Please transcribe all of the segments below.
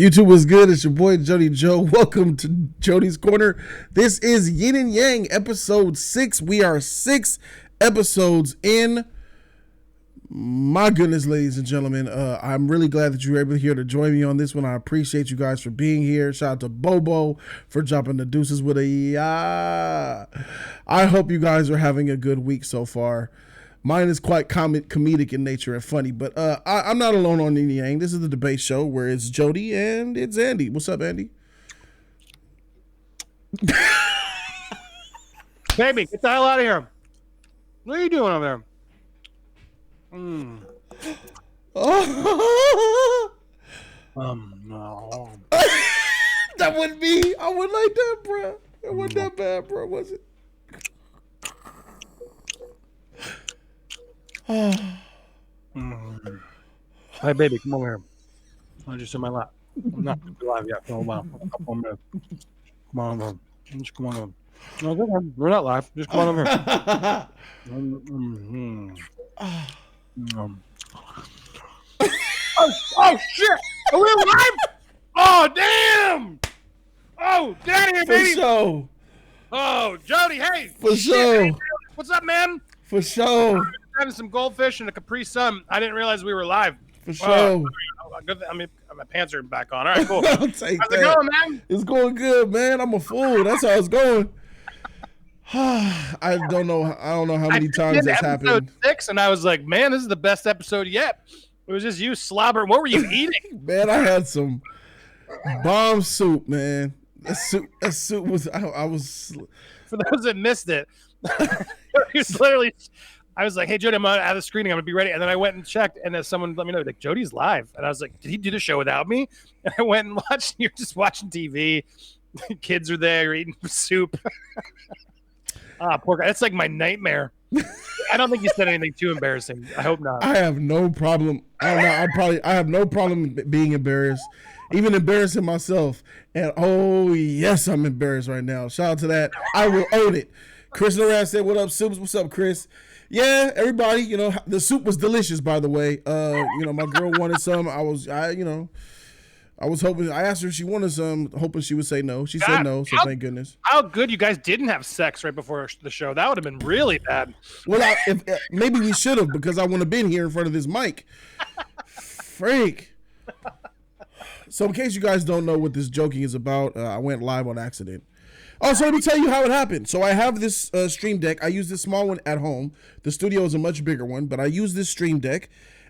YouTube was good. It's your boy Jody Joe. Welcome to Jody's Corner. This is Yin and Yang episode 6. We are 6 episodes in. My goodness, ladies and gentlemen, I'm really glad that you were able here to join me on this one. I appreciate you guys for being here. Shout out to Bobo for dropping the deuces with a yeah. I hope you guys are having a good week so far. Mine is quite comedic in nature and funny, but I'm not alone on Yin and Yang. This is the debate show where it's Jody and it's Andy. What's up, Andy? Baby, get the hell out of here. What are you doing over there? No. That wouldn't be. I wouldn't like that, bro. It wasn't that bad, bro, was it? Hey, baby, come over here. I'm just in my lap. I'm not live yet for a while. A couple more minutes. Come on over. Just come on over. No, go ahead. We're not live. Just come on over here. Oh, shit! Are we live? Oh, damn! Oh, get out of here, baby! For sure. Oh, Jody, hey! For sure. What's up, man? For sure. Having some goldfish and a Capri Sun. I didn't realize we were live. For sure. I mean, my pants are back on. All right, cool. I'll take How's that. it going, man? It's going good, man. I'm a fool. That's how it's going. I don't know how many times that's happened. Episode 6, and I was like, man, this is the best episode yet. It was just you slobbering. What were you eating? Man, I had some bomb soup, man. That soup was. I was. For those that missed it, it was literally. I was like, hey, Jody, I'm out of the screening. I'm going to be ready. And then I went and checked, and then someone let me know, like, Jody's live. And I was like, did he do the show without me? And I went and watched. You're just watching TV. Kids are there. You're eating soup. Poor guy. That's like my nightmare. I don't think you said anything too embarrassing. I hope not. I have no problem. I don't know. I have no problem being embarrassed, even embarrassing myself. And oh, yes, I'm embarrassed right now. Shout out to that. I will own it. Chris Noran said, what up, Soups? What's up, Chris? Yeah, everybody, the soup was delicious, by the way. My girl wanted some. I was hoping, I asked her if she wanted some, hoping she would say no. She said no, so thank goodness. How good you guys didn't have sex right before the show. That would have been really bad. Well, maybe we should have, because I wouldn't have been here in front of this mic. Freak. So in case you guys don't know what this joking is about, I went live on accident. Oh, so let me tell you how it happened. So I have this Stream Deck. I use this small one at home. The studio is a much bigger one, but I use this Stream Deck.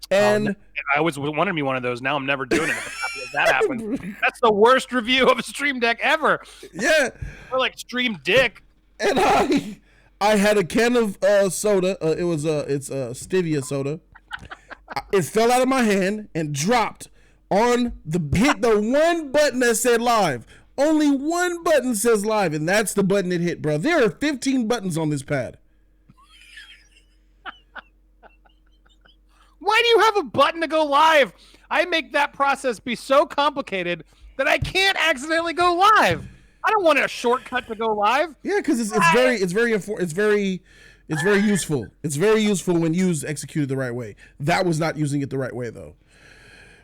And I always wanted me one of those. Now I'm never doing it. If that happened. That's the worst review of a Stream Deck ever. Yeah. Or like Stream Dick. And I had a can of soda. It's stevia soda. It fell out of my hand and dropped on hit the one button that said live. Only one button says live, and that's the button it hit, bro. There are 15 buttons on this pad. Why do you have a button to go live? I make that process be so complicated that I can't accidentally go live. I don't want a shortcut to go live. Yeah, because it's very useful. It's very useful when executed the right way. That was not using it the right way, though.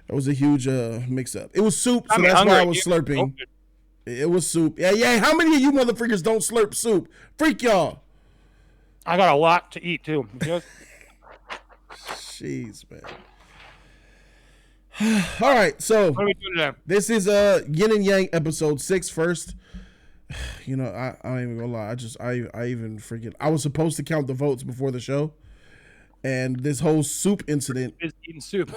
That was a huge mix-up. It was soup, so that's why I was slurping. It was soup. Yeah. How many of you motherfuckers don't slurp soup? Freak y'all. I got a lot to eat, too. Jeez, man. All right, so what are we doing today? This is Yin and Yang episode 6 first. I ain't even gonna lie. I even freaking. I was supposed to count the votes before the show, and this whole soup incident is eating soup.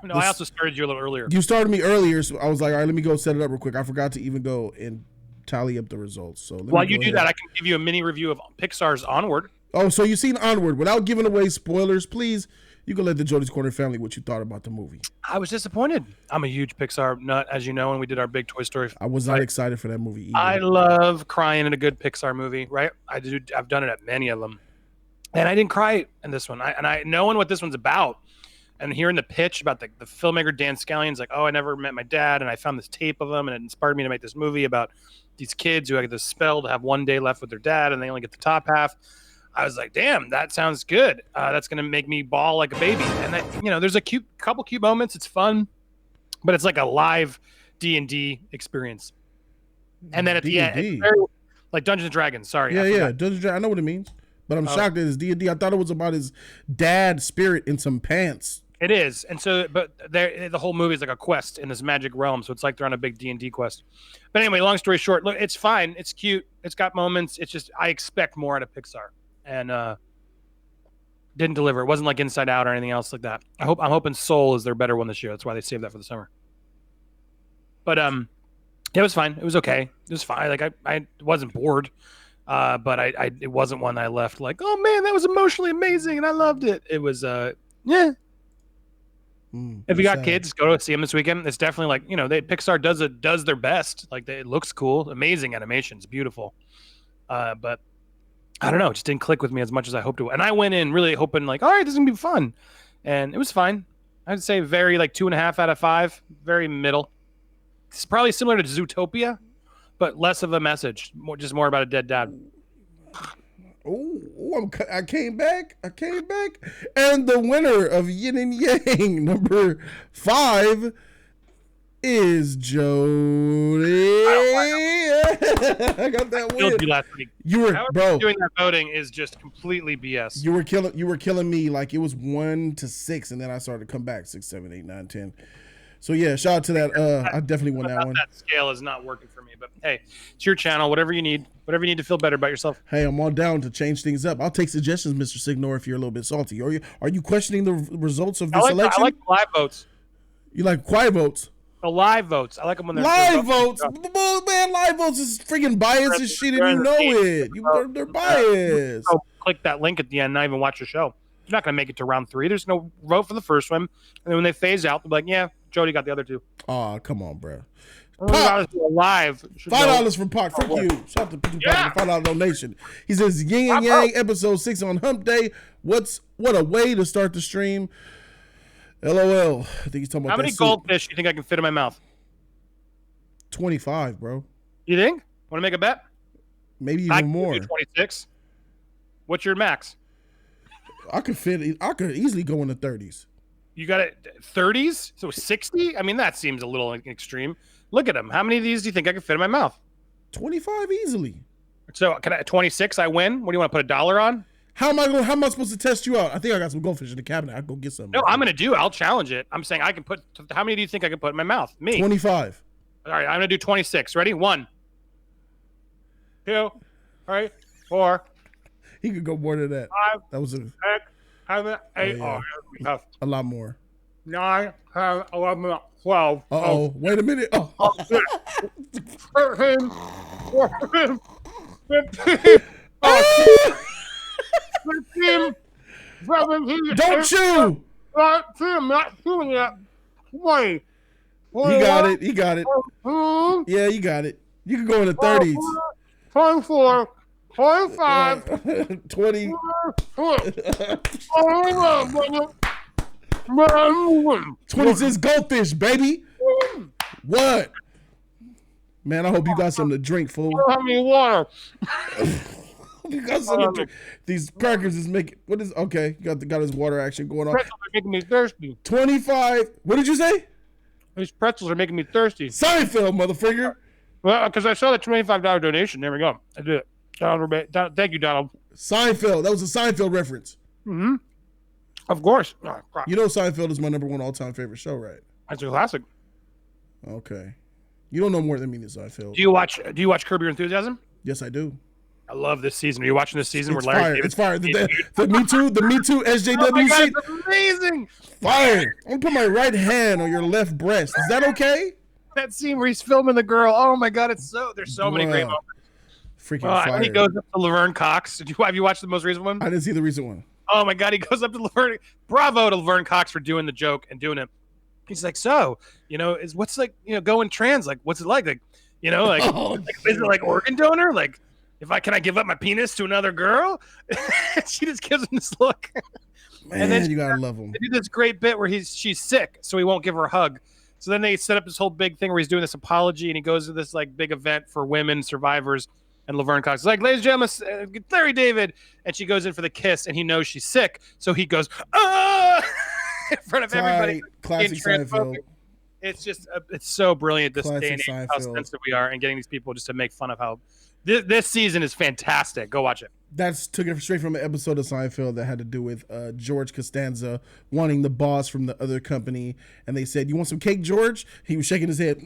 No, I also started you a little earlier. You started me earlier, so I was like, all right, let me go set it up real quick. I forgot to even go and tally up the results. So while you do that, I can give you a mini review of Pixar's Onward. Oh, so you've seen Onward. Without giving away spoilers, please, you can let the Jody's Corner family what you thought about the movie. I was disappointed. I'm a huge Pixar nut, as you know, when we did our big Toy Story. I was not excited for that movie either. I love crying in a good Pixar movie, right? I've done it at many of them. And I didn't cry in this one. I knowing what this one's about, and hearing the pitch about the filmmaker Dan Scallion's like, oh, I never met my dad, and I found this tape of him, and it inspired me to make this movie about these kids who had this spell to have one day left with their dad, and they only get the top half. I was like, damn, that sounds good. That's going to make me bawl like a baby. And there's a couple cute moments. It's fun, but it's like a live D&D experience. And then at D&D. the end, it's very, like Dungeons and Dragons. Sorry. Yeah. Dungeons and Dragons. I know what it means, but I'm shocked that it's D&D. I thought it was about his dad's spirit in some pants. It is, and so, but the whole movie is like a quest in this magic realm, so it's like they're on a big D&D quest. But anyway, long story short, look, it's fine, it's cute, it's got moments. It's just I expect more out of Pixar, and didn't deliver. It wasn't like Inside Out or anything else like that. I'm hoping Soul is their better one this year. That's why they saved that for the summer. But it was fine. It was okay. It was fine. Like I wasn't bored, but it wasn't one I left like, oh man, that was emotionally amazing and I loved it. It was yeah. If you got kids, go to see them this weekend. It's definitely like, Pixar does their best. Like it looks cool, amazing animations, beautiful. But I don't know, it just didn't click with me as much as I hoped it would. And I went in really hoping like, all right, this is gonna be fun, and it was fine. I'd say very like 2.5 out of 5, very middle. It's probably similar to Zootopia, but less of a message, more about a dead dad. I came back. And the winner of Yin and Yang, number 5, is Jody. I got that win. You last week. Bro. Doing that voting is just completely BS. You were killing me like it was 1 to 6, and then I started to come back 6, 7, 8, 9, 10. So yeah, shout out to that. I definitely won that one. That scale is not working for me, but hey, it's your channel. Whatever you need to feel better about yourself. Hey, I'm all down to change things up. I'll take suggestions, Mr. Signor, if you're a little bit salty. Are you questioning the results of this election? I like live votes. You like quiet votes? The live votes. I like them when they're live votes. Man, live votes is freaking biased as shit, and you know it. They're biased. Click that link at the end, not even watch the show. You're not gonna make it to round 3. There's no vote for the first one, and then when they phase out, they're like, yeah, Jody got the other 2. Oh, come on, bro. Live. $5 from Pac. Fuck you. Shout out to Pac, $5 donation. He says Yin and Yang episode 6 on Hump Day. What a way to start the stream. LOL. I think he's talking about how many goldfish do you think I can fit in my mouth? 25, bro. You think? Want to make a bet? Maybe even more. 26. What's your max? I could easily go in the 30s. You got it 30s? So 60? I mean, that seems a little extreme. Look at them. How many of these do you think I can fit in my mouth? 25 easily. So can I 26? I win. What do you want to put $1 on? How am I supposed to test you out? I think I got some goldfish in the cabinet. I'll go get some. No, I'm gonna do it. I'll challenge it. I'm saying I can put. How many do you think I can put in my mouth? Me. 25. All right, I'm gonna do 26. Ready? 1, 2, 3, 4. He could go more than that. 5. That was 6, 7, 8. Oh, yeah. A lot more. 9, 10, 11, 12. Oh, wait a minute. 13, 14, 15. 15, 17. Don't chew. 19, I'm not chewing yet. 20. He got it. Yeah, you got it. You can go in the 30s. 24, 25, 20. 26 goldfish, baby. What? Man, I hope you got something to drink, fool. I don't have any water. You got something to drink. These crackers is making. What is? Okay, got his water action going on. Pretzels are making me thirsty. 25. What did you say? These pretzels are making me thirsty. Seinfeld, motherfucker. Well, because I saw the $25 donation. There we go. I did it. Donald, thank you, Donald. Seinfeld. That was a Seinfeld reference. Mm-hmm. Of course. Oh, you know Seinfeld is my number 1 all-time favorite show, right? It's a classic. Okay. You don't know more than me than Seinfeld. Do you watch Curb Your Enthusiasm? Yes, I do. I love this season. Are you watching this season it's where Larry fire. David? It's fire. The Me Too SJW oh my God, shit. it's amazing. Fire. I'm gonna put my right hand on your left breast. Is that okay? That scene where he's filming the girl. Oh my God, there's so many great moments. Freaking fire. And he goes up to Laverne Cox. Have you watched the most recent one? I didn't see the recent one. Oh my God, he goes up to Laverne. Bravo to Laverne Cox for doing the joke and doing it. He's like, so, what's like, going trans? Like, what's it like? Like, is it like organ donor? Like, can I give up my penis to another girl? She just gives him this look. Man, and then you gotta love him. They do this great bit where she's sick, so he won't give her a hug. So then they set up this whole big thing where he's doing this apology, and he goes to this like big event for women survivors. And Laverne Cox is like, ladies and gentlemen, Larry David. And she goes in for the kiss, and he knows she's sick. So he goes, ah! In front of everybody. Classic Seinfeld. It's just it's so brilliant this Classic day and age, how Seinfeld. sensitive we are, and getting these people just to make fun of how this season is fantastic. Go watch it. That's took it straight from an episode of Seinfeld that had to do with George Costanza wanting the boss from the other company, and they said, "You want some cake, George?" He was shaking his head.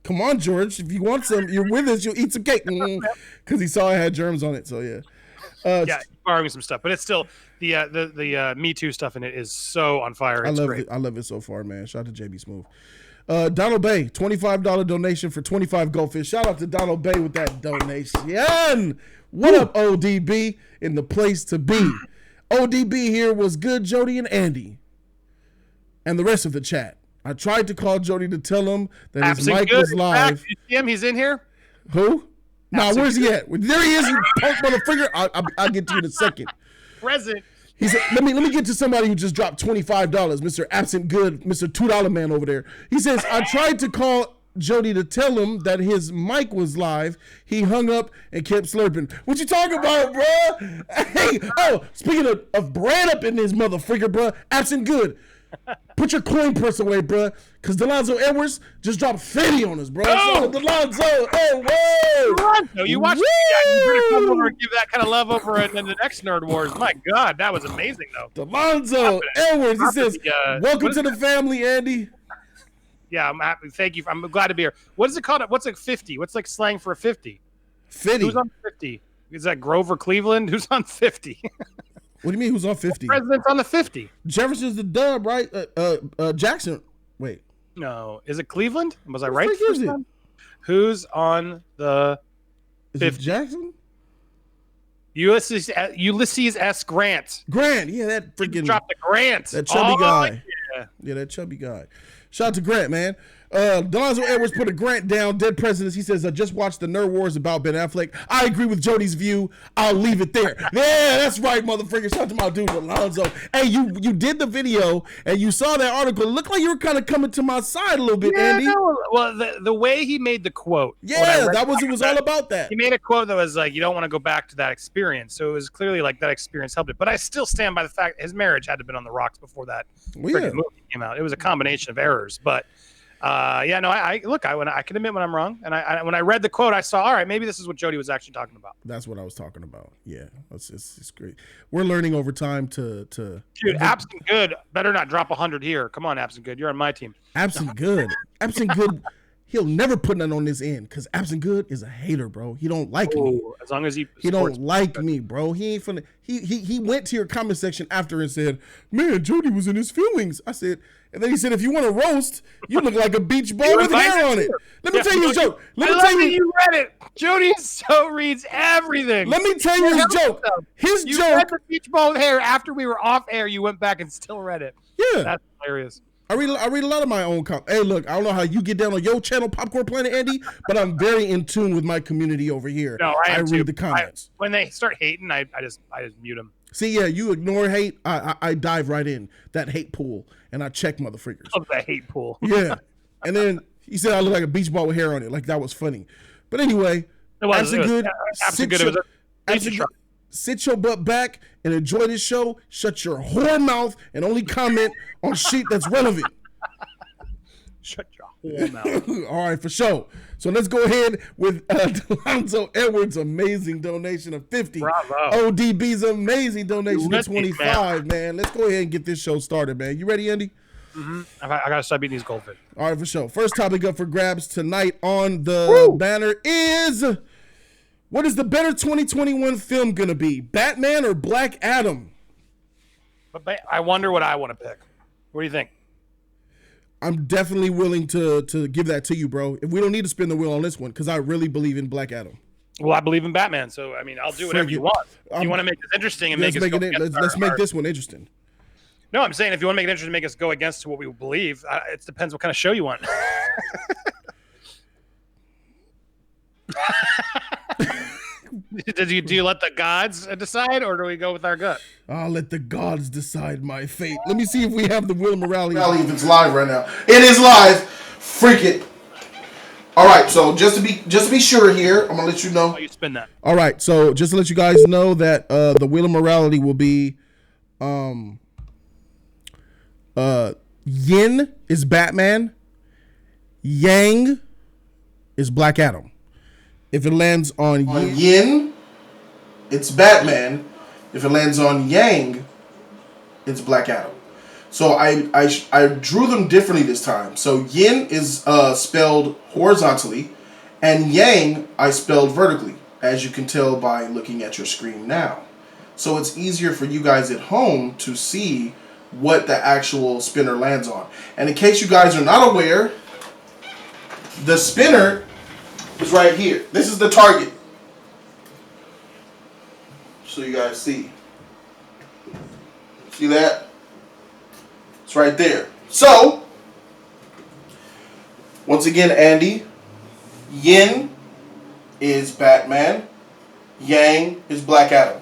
Come on, George. If you want some, you're with us. You'll eat some cake because he saw it had germs on it. So yeah, yeah, borrowing some stuff, but it's still the Me Too stuff in it is so on fire. It's great. I love it so far, man. Shout out to JB Smooth. Donald Bay, $25 donation for 25 goldfish. Shout out to Donald Bay with that donation. What up, ODB? In the place to be. ODB here was good, Jody and Andy. And the rest of the chat. I tried to call Jody to tell him that his mic was live. You see him? He's in here? Who? Nah, where's he at? There he is, you punk motherfucker. I'll get to you in a second. Present. He said, let me get to somebody who just dropped $25, Mr. Absent Good, Mr. $2 man over there. He says, I tried to call Jody to tell him that his mic was live. He hung up and kept slurping. What you talking about, bruh? Hey, speaking of bread up in this motherfucker, bruh, Absent Good. Put your coin purse away, bruh, because Delonzo Edwards just dropped 50 on us, bruh. So Delonzo, whoa. You watched you better come over and give that kind of love over in the next Nerd Wars. My God, that was amazing, though. Delonzo Edwards, he says, welcome to the family, Andy. Yeah, I'm happy. Thank you. I'm glad to be here. What is it called? What's like 50? What's like slang for a 50? 50. Who's on 50? Is that Grover Cleveland? Who's on 50? What do you mean who's on 50? President's on the 50. Jefferson's the dub, right? Jackson. Wait. No. Is it Cleveland? Was I right? Is it? Who's on the 50? Is it Jackson? Ulysses S. Grant. Grant. Yeah, that freaking. Dropped the Grant. That chubby guy. Yeah, that chubby guy. Shout out to Grant, man. Delonzo Edwards put a Grant down. Dead Presidents. He says, I just watched the Nerd Wars about Ben Affleck. I agree with Jody's view. I'll leave it there. Yeah, that's right, motherfucker. Shout out to my dude, Delonzo. Hey, you did the video and you saw that article. It looked like you were kind of coming to my side a little bit, Andy. No, well, the way he made the quote. Yeah, it was all about that. He made a quote that was like, you don't want to go back to that experience. So it was clearly like that experience helped it. But I still stand by the fact his marriage had to have been on the rocks before that movie came out. It was a combination of errors. But I can admit when I'm wrong. And when I read the quote, I saw, all right, maybe this is what Jody was actually talking about. That's what I was talking about. Yeah, it's great. We're learning over time to. Dude, Absent Good better not drop 100 here. Come on, Absent Good, you're on my team. Absent Good. He'll never put nothing on this end because Absent Good is a hater, bro. He don't like me. As long as he don't like me, bro. He ain't finna. He went to your comment section after and said, "Man, Jody was in his feelings." I said, and then he said, "If you want to roast, you look like a beach ball with hair on it." Let me tell you his joke. You read it. Jody so reads everything. Let me tell you his joke. You read the beach ball with hair after we were off air. You went back and still read it. Yeah, that's hilarious. I read a lot of my own comments. Hey, look, I don't know how you get down on your channel, Popcorn Planet, Andy, but I'm very in tune with my community over here. No, I read the comments. When they start hating, I just mute them. See, yeah, you ignore hate. I dive right in that hate pool and I check motherfuckers. Of the hate pool. Yeah, and then he said I look like a beach ball with hair on it. Like that was funny. But anyway, sit your butt back and enjoy this show. Shut your whore mouth and only comment on shit that's relevant. Shut your whore mouth. All right, for sure. So let's go ahead with Delonzo Edwards' amazing donation of 50. Bravo. ODB's amazing donation of 25, man. Let's go ahead and get this show started, man. You ready, Andy? Mm-hmm. I got to start beating these goldfish. All right, for sure. First topic up for grabs tonight on the banner is... what is the better 2021 film going to be? Batman or Black Adam? But I wonder what I want to pick. What do you think? I'm definitely willing to give that to you, bro. If we don't need to spin the wheel on this one, because I really believe in Black Adam. Well, I believe in Batman, so I mean, I'll do whatever you want. If you want to make this interesting and let's make this one interesting. No, I'm saying if you want to make it interesting, make us go against what we believe. It depends what kind of show you want. Do you let the gods decide, or do we go with our gut? I'll let the gods decide my fate. Let me see if we have the Will of Morality. If it's live right now. It is live. Freak it. All right, so just to be sure here, I'm gonna let you know. Oh, you spin that. All right, so just to let you guys know that the Wheel of Morality will be Yin is Batman, Yang is Black Adam. If it lands on Yin, it's Batman. If it lands on Yang, it's Black Adam. So I drew them differently this time. So Yin is spelled horizontally, and Yang I spelled vertically, as you can tell by looking at your screen now. So it's easier for you guys at home to see what the actual spinner lands on. And in case you guys are not aware, the spinner is right here. This is the target. So you guys see. See that? It's right there. So, once again, Andy, Yin is Batman, Yang is Black Adam.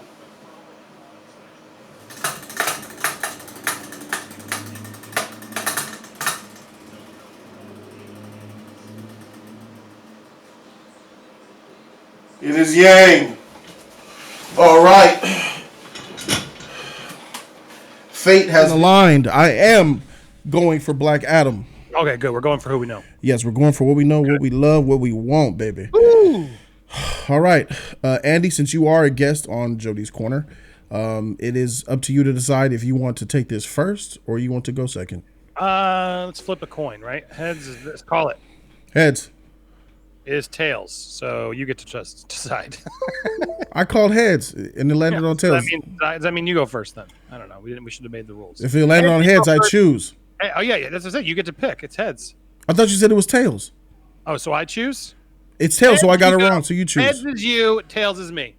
It is Yang. All right. Fate has aligned. I am going for Black Adam. Okay, good. We're going for who we know. Yes, we're going for what we know, what we love, what we want, baby. Ooh. All right. Andy, since you are a guest on Jody's Corner, it is up to you to decide if you want to take this first or you want to go second. Let's flip a coin, right? Let's call it. Heads. It is tails, so you get to just decide. I called heads, and it landed on tails. Does that mean you go first then? I don't know. We should have made the rules. If it landed on heads, I choose. Hey, oh yeah, that's what I said. You get to pick. It's heads. I thought you said it was tails. Oh, so I choose? It's tails, heads, so I got it wrong. So you choose. Heads is you. Tails is me.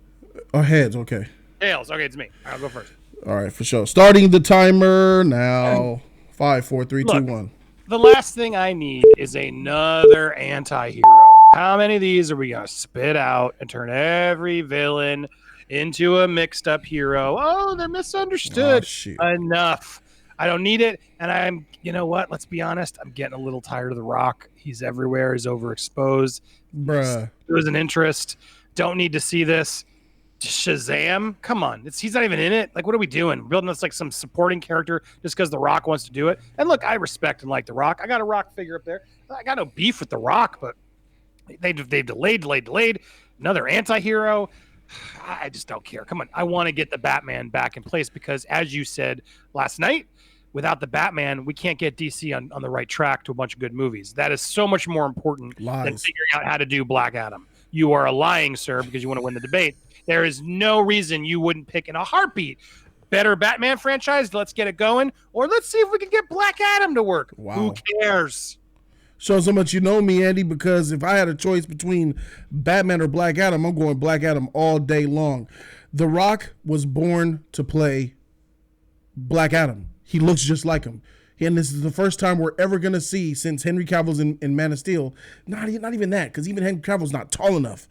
Oh, heads. Okay. Tails. Okay, it's me. I'll go first. All right, for sure. Starting the timer now. 5, 4, 3, 2, 1. The last thing I need is another anti-hero. How many of these are we going to spit out and turn every villain into a mixed up hero? Oh, they're misunderstood. Oh, enough. I don't need it. And you know what? Let's be honest. I'm getting a little tired of The Rock. He's everywhere. He's overexposed. Bruh. There was an interest. Don't need to see this. Shazam? Come on. He's not even in it. Like, what are we doing? We're building this like some supporting character just because The Rock wants to do it. And look, I respect and like The Rock. I got a Rock figure up there. I got no beef with The Rock, but they've delayed. Another anti-hero. I just don't care. Come on. I want to get the Batman back in place because, as you said last night, without the Batman, we can't get DC on the right track to a bunch of good movies. That is so much more important than figuring out how to do Black Adam. You are lying, sir, because you want to win the debate. There is no reason you wouldn't pick in a heartbeat. Better Batman franchise, let's get it going. Or let's see if we can get Black Adam to work. Wow. Who cares? Shows how much you know me, Andy, because if I had a choice between Batman or Black Adam, I'm going Black Adam all day long. The Rock was born to play Black Adam. He looks just like him. And this is the first time we're ever going to see, since Henry Cavill's in Man of Steel, not even that, because even Henry Cavill's not tall enough.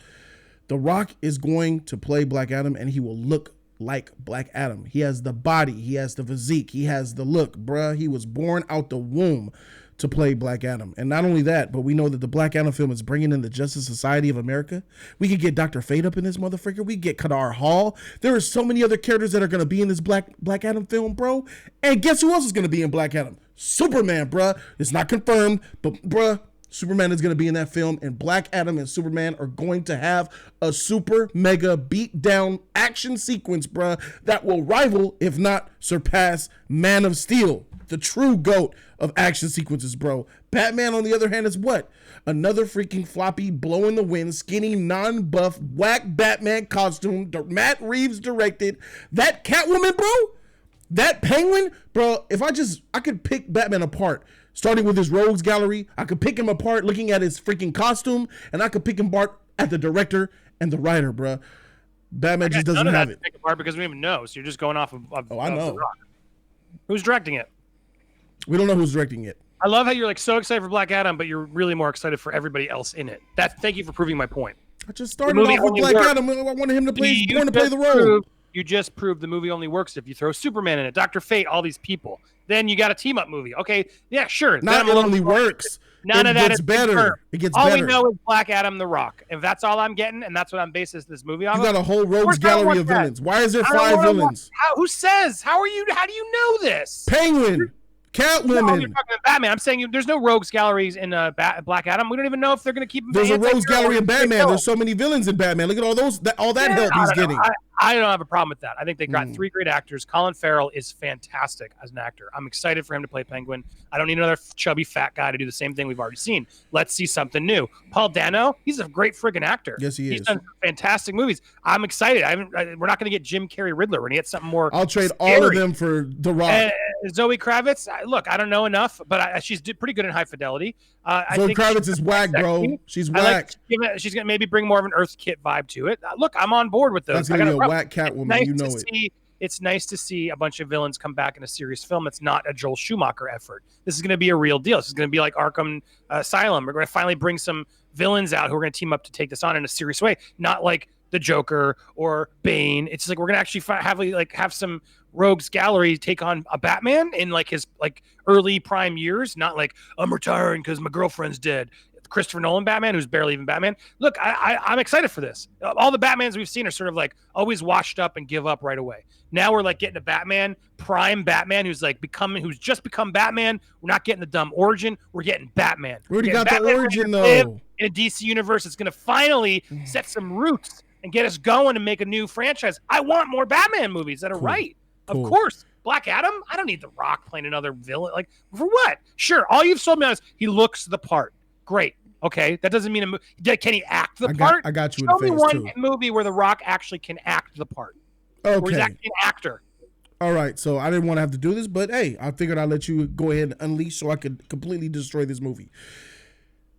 The Rock is going to play Black Adam, and he will look like Black Adam. He has the body. He has the physique. He has the look. Bruh, he was born out the womb to play Black Adam. And not only that, but we know that the Black Adam film is bringing in the Justice Society of America. We could get Dr. Fate up in this motherfucker. We get Kadar Hall. There are so many other characters that are going to be in this Black Adam film, bro. And guess who else is going to be in Black Adam? Superman, bruh. It's not confirmed, but bruh, Superman is going to be in that film, and Black Adam and Superman are going to have a super mega beat down action sequence, bruh, that will rival, if not surpass, Man of Steel, the true GOAT of action sequences, bro. Batman, on the other hand, is what? Another freaking floppy, blow in the wind, skinny, non-buff, whack Batman costume, Matt Reeves directed. That Catwoman, bro? That Penguin, bro, if I could pick Batman apart, starting with his rogues gallery. I could pick him apart looking at his freaking costume, and I could pick him apart at the director and the writer, bro. Batman just doesn't have it. Pick apart because we don't even know, so you're just going off of I know. The Rock. Who's directing it? We don't know who's directing it. I love how you're like so excited for Black Adam, but you're really more excited for everybody else in it. Thank you for proving my point. I just started off with Black Adam. I wanted him to play. Born to play the role. You just proved the movie only works if you throw Superman in it, Dr. Fate, all these people. Then you got a team-up movie. Okay, yeah, sure. Not it only works. None of that is better. It gets all better. We know is Black Adam, The Rock. If that's all I'm getting, and that's what I'm basing this movie on, you got a whole rogues gallery of villains. Why is there 5 villains? Who says? How do you know this? Penguin. Catwoman. No, you're talking about Batman. I'm saying there's no rogues galleries in Black Adam. We don't even know if they're going to keep him. There's a rogues gallery in Batman. There's so many villains in Batman. Look at all those, all that help he's getting. I don't have a problem with that. I think they got 3 great actors. Colin Farrell is fantastic as an actor. I'm excited for him to play Penguin. I don't need another chubby fat guy to do the same thing we've already seen. Let's see something new. Paul Dano, he's a great friggin' actor. Yes, he is. He's done fantastic movies. I'm excited. We're not going to get Jim Carrey Riddler. We're going to get something more. I'll trade all of them for The Rock. Zoe Kravitz, look, I don't know enough, but she's pretty good in High Fidelity. Zoe Kravitz is whack, bro. She's whack. She's going to maybe bring more of an Earth Kit vibe to it. Look, I'm on board with those. That's going to be a whack Catwoman. You know it. It's nice to see a bunch of villains come back in a serious film. It's not a Joel Schumacher effort. This is going to be a real deal. This is going to be like Arkham Asylum. We're going to finally bring some villains out who are going to team up to take this on in a serious way, not like the Joker or Bane. It's like we're going to actually have some rogues gallery take on a Batman in like his early prime years, not like I'm retiring because my girlfriend's dead. Christopher Nolan Batman, who's barely even Batman. Look, I'm excited for this. All the Batmans we've seen are sort of like always washed up and give up right away. Now we're like getting a Batman, prime Batman, who's just become Batman. We're not getting the dumb origin. We're getting Batman. We already got Batman the origin though. In a DC universe, it's going to finally set some roots and get us going and make a new franchise. I want more Batman movies that are right. Cool. Of course. Black Adam, I don't need The Rock playing another villain. Like, for what? Sure, all you've sold me on is he looks the part. Great. Okay, that doesn't mean can he act the part? I got you. Show me one movie where The Rock actually can act the part. Okay, where he's actually an actor. All right, so I didn't want to have to do this, but hey, I figured I'd let you go ahead and unleash so I could completely destroy this movie.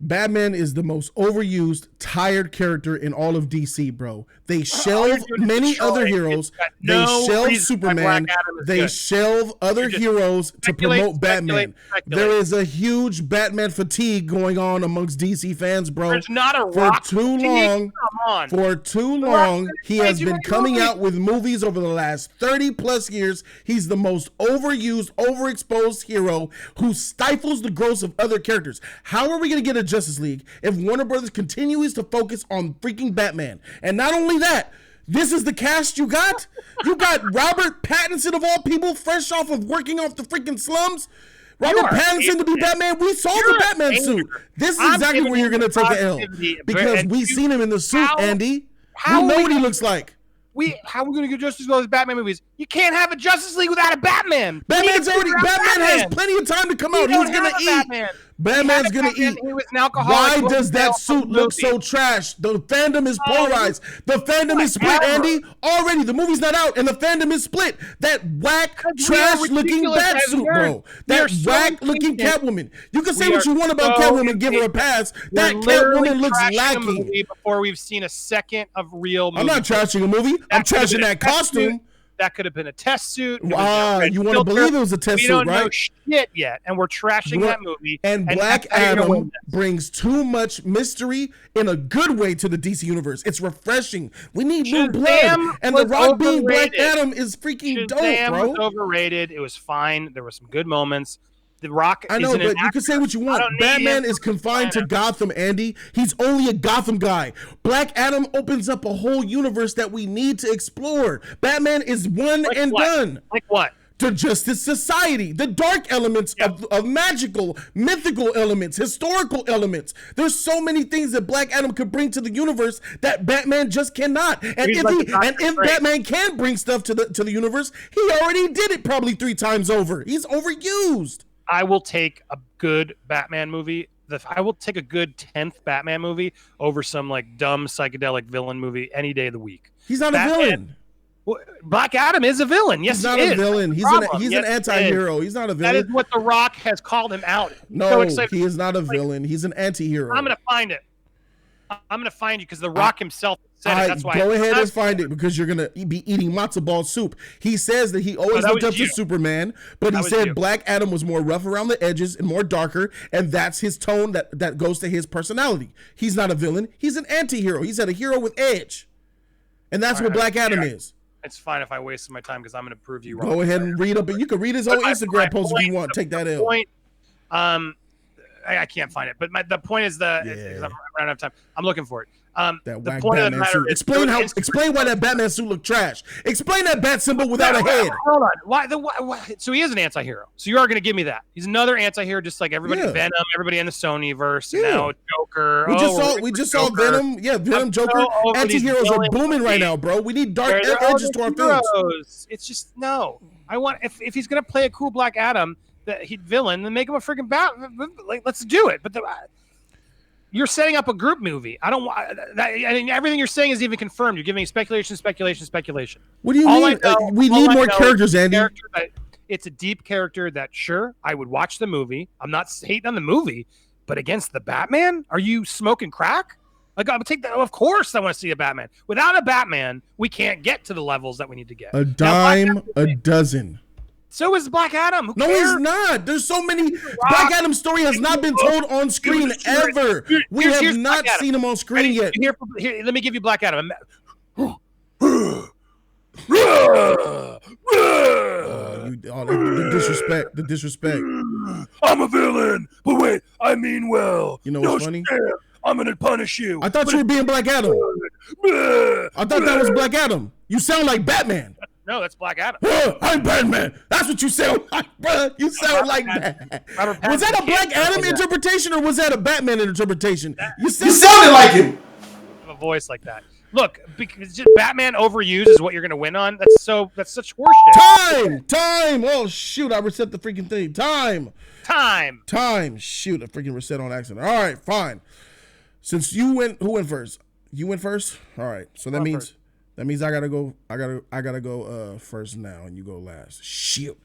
Batman is the most overused, tired character in all of DC, bro. They shelve many other heroes. They shelve Superman. They shelve other heroes to promote Batman. There is a huge Batman fatigue going on amongst DC fans, bro. There's not a Rock fatigue. For too long, he has been coming out with movies over the last 30 plus years. He's the most overused, overexposed hero who stifles the growth of other characters. How are we going to get a Justice League if Warner Brothers continues to focus on freaking Batman? And not only that, this is the cast you got? You got Robert Pattinson, of all people, fresh off of working off the freaking slums. Robert Pattinson to be Batman. We saw the Batman suit. This is exactly where you're going to take the L. Because we've seen him in the suit, Andy. We know what he looks like. How are we going to get Justice League with Batman movies? You can't have a Justice League without a Batman. Batman has plenty of time to come out. He's going to eat. Batman's going to eat. He was an alcoholic. Why does that suit look so trash? The fandom is polarized. The fandom is split, Andy. Already, the movie's not out, and the fandom is split. That whack, trash-looking bat suit, bro. That whack-looking Catwoman. You can say what you want about Catwoman, give her a pass. That Catwoman looks lacking. Before we've seen a second of real movie. I'm not trashing a movie. I'm trashing that costume. That could have been a test suit. You want to believe it was a test suit, right? We don't know shit yet, and we're trashing that movie. And Black Adam brings too much mystery in a good way to the DC universe. It's refreshing. We need new blood. And The Rock being Black Adam is freaking dope, bro. Shazam was overrated. It was fine. There were some good moments. The Rock. I know, but you can say what you want. Batman is confined to Gotham, Andy. He's only a Gotham guy. Black Adam opens up a whole universe that we need to explore. Batman is one and done. Like what? To Justice Society, the dark elements of magical, mythical elements, historical elements. There's so many things that Black Adam could bring to the universe that Batman just cannot. And if Batman can bring stuff to the universe, he already did it probably 3 times over. He's overused. I will take a good Batman movie. I will take a good 10th Batman movie over some like dumb psychedelic villain movie any day of the week. He's not a villain. Black Adam is a villain. Yes, he's not a villain. He's an anti-hero. He's not a villain. That is what The Rock has called him out. No, he is not a villain. He's an anti-hero. I'm going to find it. I'm going to find you because The Rock himself said it. That's why. Go ahead and find it because you're going to be eating matzo ball soup. He says that he always looked up to Superman, but he said Black Adam was more rough around the edges and more darker, and that's his tone that goes to his personality. He's not a villain. He's an anti-hero. He's a hero with edge, and that's what Black Adam is. It's fine if I wasted my time because I'm going to prove you wrong. Go ahead and read up. You can read his own Instagram post if you want. Take that L. I can't find it, but the point is I'm running out of time. I'm looking for it. That The whack point of the Batman matter suit. is, Explain why that Batman suit looked trash. Explain that bat symbol without a head. Hold on. Why? So he is an anti-hero. So you are going to give me that. He's another anti-hero, just like everybody. Yeah. Venom, everybody in the Sonyverse. Yeah. Now Joker. We just saw Venom. Yeah, Venom, Joker. Anti-heroes are booming right now, bro. We need dark edges to our films. It's just no. I want if he's going to play a cool Black Adam, villain, then make him a freaking like let's do it. But you're setting up a group movie. I don't want that. I mean, everything you're saying is even confirmed. You're giving me speculation. What do you mean? We need more characters, Andy. It's a deep character that, sure, I would watch the movie. I'm not hating on the movie, but against the Batman, are you smoking crack? Like, I'm take that. Of course, I want to see a Batman. Without a Batman, we can't get to the levels that we need to get. A dime a dozen. So is Black Adam. Who no, cares? He's not. There's so many. Black Adam's story has not been told on screen ever. We have not seen him on screen yet. Here, let me give you Black Adam. The disrespect. I'm a villain, but wait, I mean well. You know what's funny? I'm gonna punish you. I thought you were being Black Adam. I thought that was Black Adam. You sound like Batman. No, that's Black Adam. I'm Batman. That's what you sound like, bro. You sound like that. Was that a Black Adam interpretation or was that a Batman interpretation? You sounded like him. A voice like that. Look, because just Batman overused is what you're gonna win on. That's such horseshit. Time. Oh shoot! I reset the freaking thing. Time. Shoot! I freaking reset on accident. All right, fine. Since you went, who went first? You went first. All right. So that means I gotta go. I gotta go first now, and you go last. Shoot.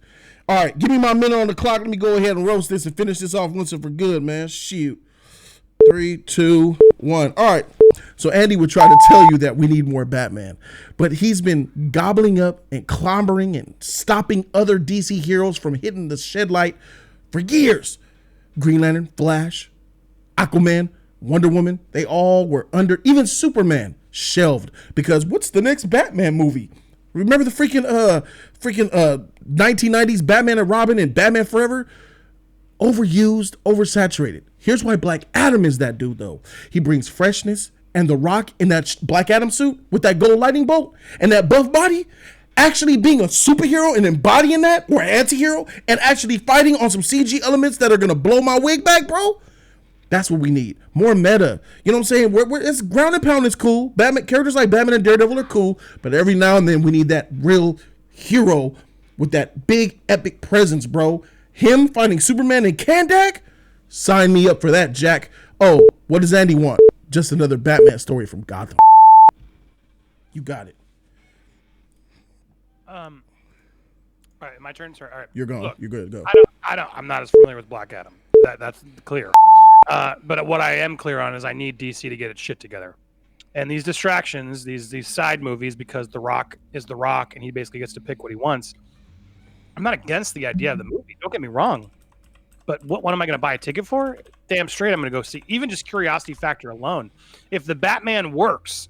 All right, give me my minute on the clock. Let me go ahead and roast this and finish this off once and for good, man. Shoot. 3, 2, 1. All right. So Andy would try to tell you that we need more Batman, but he's been gobbling up and clobbering and stopping other DC heroes from hitting the shed light for years. Green Lantern, Flash, Aquaman, Wonder Woman, they all were under, even Superman shelved because what's the next Batman movie? Remember the freaking 1990s Batman and Robin and Batman Forever? Overused, oversaturated. Here's why Black Adam is that dude though. He brings freshness, and The Rock in that Black Adam suit with that gold lightning bolt and that buff body, actually being a superhero and embodying that, or an anti-hero, and actually fighting on some CG elements that are gonna blow my wig back, bro. That's what we need. More meta. You know what I'm saying? It's ground and pound is cool. Batman characters like Batman and Daredevil are cool, but every now and then we need that real hero with that big epic presence, bro. Him fighting Superman and Kandak? Sign me up for that, Jack. Oh, what does Andy want? Just another Batman story from Gotham. You got it. All right, my turn. Sorry. All right. You're gone. Look, you're good. Go. I'm not as familiar with Black Adam. That's clear. But what I am clear on is I need DC to get its shit together. And these distractions, these side movies, because The Rock is The Rock and he basically gets to pick what he wants. I'm not against the idea of the movie. Don't get me wrong. But what am I going to buy a ticket for? Damn straight, I'm going to go see. Even just curiosity factor alone. If the Batman works,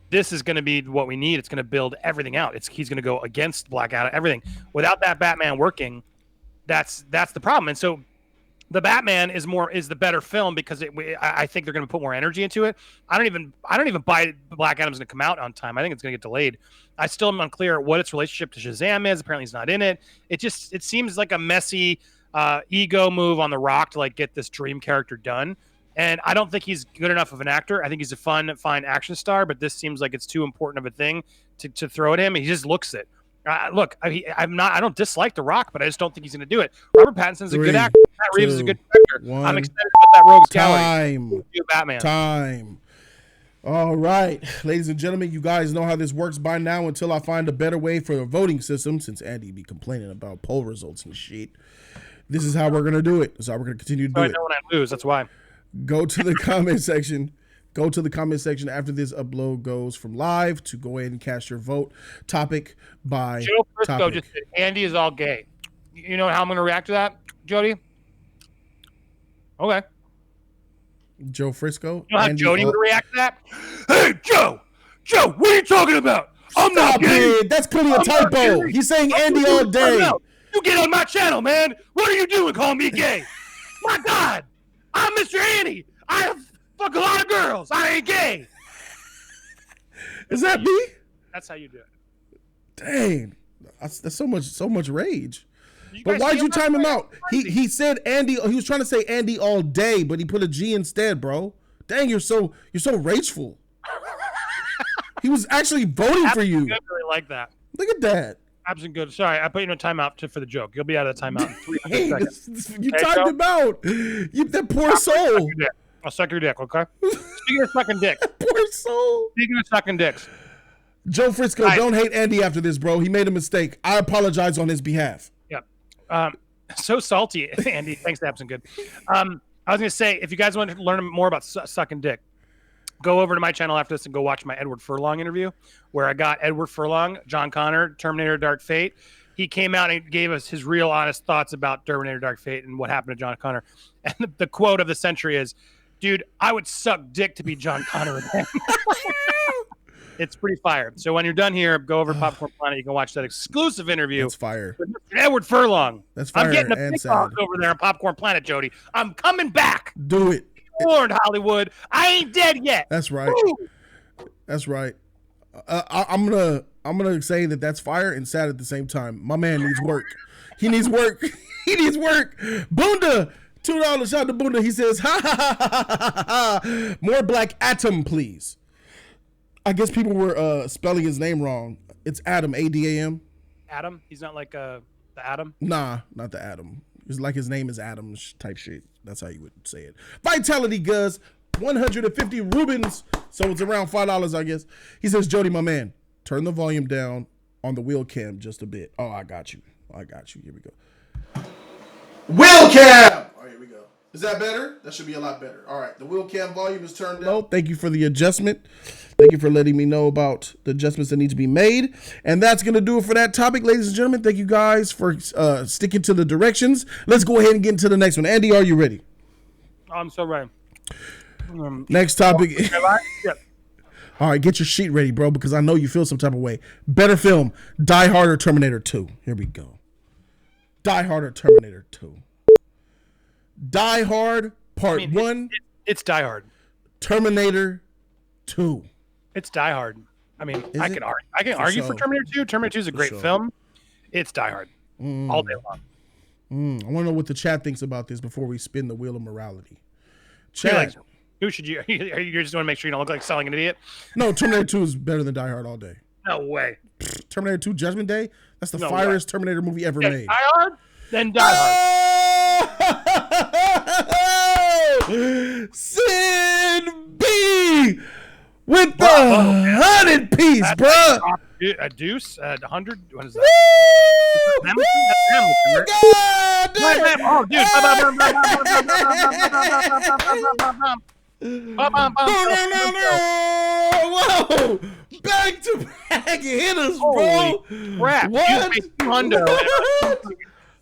this is going to be what we need. It's going to build everything out. He's going to go against Black Adam, everything. Without that Batman working, that's the problem. And so the Batman is the better film because I think they're going to put more energy into it. I don't even buy Black Adam's going to come out on time. I think it's going to get delayed. I still am unclear what its relationship to Shazam is. Apparently, he's not in it. It seems like a messy ego move on The Rock to like get this dream character done. And I don't think he's good enough of an actor. I think he's a fine action star, but this seems like it's too important of a thing to throw at him. He just looks it. Look, I don't dislike The Rock, but I just don't think he's going to do it. Robert Pattinson's a good actor. Matt Reeves is a good actor. I'm excited about that Rogues Gallery. Time. All right, ladies and gentlemen, you guys know how this works by now until I find a better way for the voting system, since Andy be complaining about poll results and shit. This is how we're going to do it. This is how we're going to continue to do it. I know when I lose, that's why. Go to the comment section. Go to the comment section after this upload goes from live to go ahead and cast your vote topic by Joe Frisco topic. just said, Andy is all gay. You know how I'm going to react to that, Jody? Okay. Joe Frisco. You know how Jody would react to that? Hey, Joe, what are you talking about? I'm not gay. That's clearly a typo. He's saying Andy all day. You get on my channel, man. What are you doing calling me gay? My God. I'm Mr. Andy. I fuck a lot of girls. I ain't gay. Is that me? That's how you do it. Dang, that's so much rage. But why'd you time him out? He said Andy. He was trying to say Andy all day, but he put a G instead, bro. Dang, you're so rageful. He was actually voting for you. I really like that. Look at that. Absent good. Sorry, I put you in a timeout for the joke. You'll be out of the timeout in 300 seconds. You timed him out. That poor soul. I'll suck your dick, okay? Speaking of sucking dick. Poor soul. Speaking of sucking dicks. Joe Frisco, don't hate Andy after this, bro. He made a mistake. I apologize on his behalf. Yeah. So salty, Andy. Thanks, Absent good. I was going to say, if you guys want to learn more about sucking dick, go over to my channel after this and go watch my Edward Furlong interview, where I got Edward Furlong, John Connor, Terminator Dark Fate. He came out and gave us his real honest thoughts about Terminator Dark Fate and what happened to John Connor. And the quote of the century is, dude, I would suck dick to be John Connor again. It's pretty fire. So when you're done here, go over to Popcorn Planet. You can watch that exclusive interview. That's fire. With Edward Furlong. That's fire. I'm getting a big box over there on Popcorn Planet, Jody. I'm coming back. Do it. Warned, Hollywood. I ain't dead yet. That's right. Woo! That's right. I'm gonna say that's fire and sad at the same time. My man needs work. He needs work. He needs work. Bunda, $2. Shout out to Bunda. He says, ha ha ha ha ha ha. More Black Atom, please. I guess people were spelling his name wrong. It's Adam, A-D-A-M. Adam? He's not like the Atom? Nah, not the Atom. It's like his name is Adam type shit. That's how you would say it. Vitality Guz, 150 Rubens. So it's around $5, I guess. He says, Jody, my man, turn the volume down on the wheel cam just a bit. Oh, I got you. Here we go. Wheel cam! All right, here we go. Is that better? That should be a lot better. All right, the wheel cam volume is turned down. Thank you for the adjustment. Thank you for letting me know about the adjustments that need to be made. And that's going to do it for that topic, ladies and gentlemen. Thank you guys for sticking to the directions. Let's go ahead and get into the next one. Andy, are you ready? I'm so ready. Next topic. Yep. All right, get your sheet ready, bro, because I know you feel some type of way. Better film, Die Hard or Terminator 2? Here we go. Die Hard or Terminator 2? Die Hard Part 1. It's Die Hard. Terminator 2. It's Die Hard. I mean, I can argue for sure. Terminator 2. Terminator 2 is a great film. It's Die Hard. All day long. I want to know what the chat thinks about this before we spin the wheel of morality. Chat. Who should you? You just want to make sure you don't look like selling an idiot? No, Terminator 2 is better than Die Hard all day. No way. Terminator 2 Judgment Day? That's the firest Terminator movie ever made. Die Hard? Then Die Hard. Sin B with the 100 piece, bruh. A deuce, 100. What is that? God Whoa! Back to back hitters, bro. Crap. What?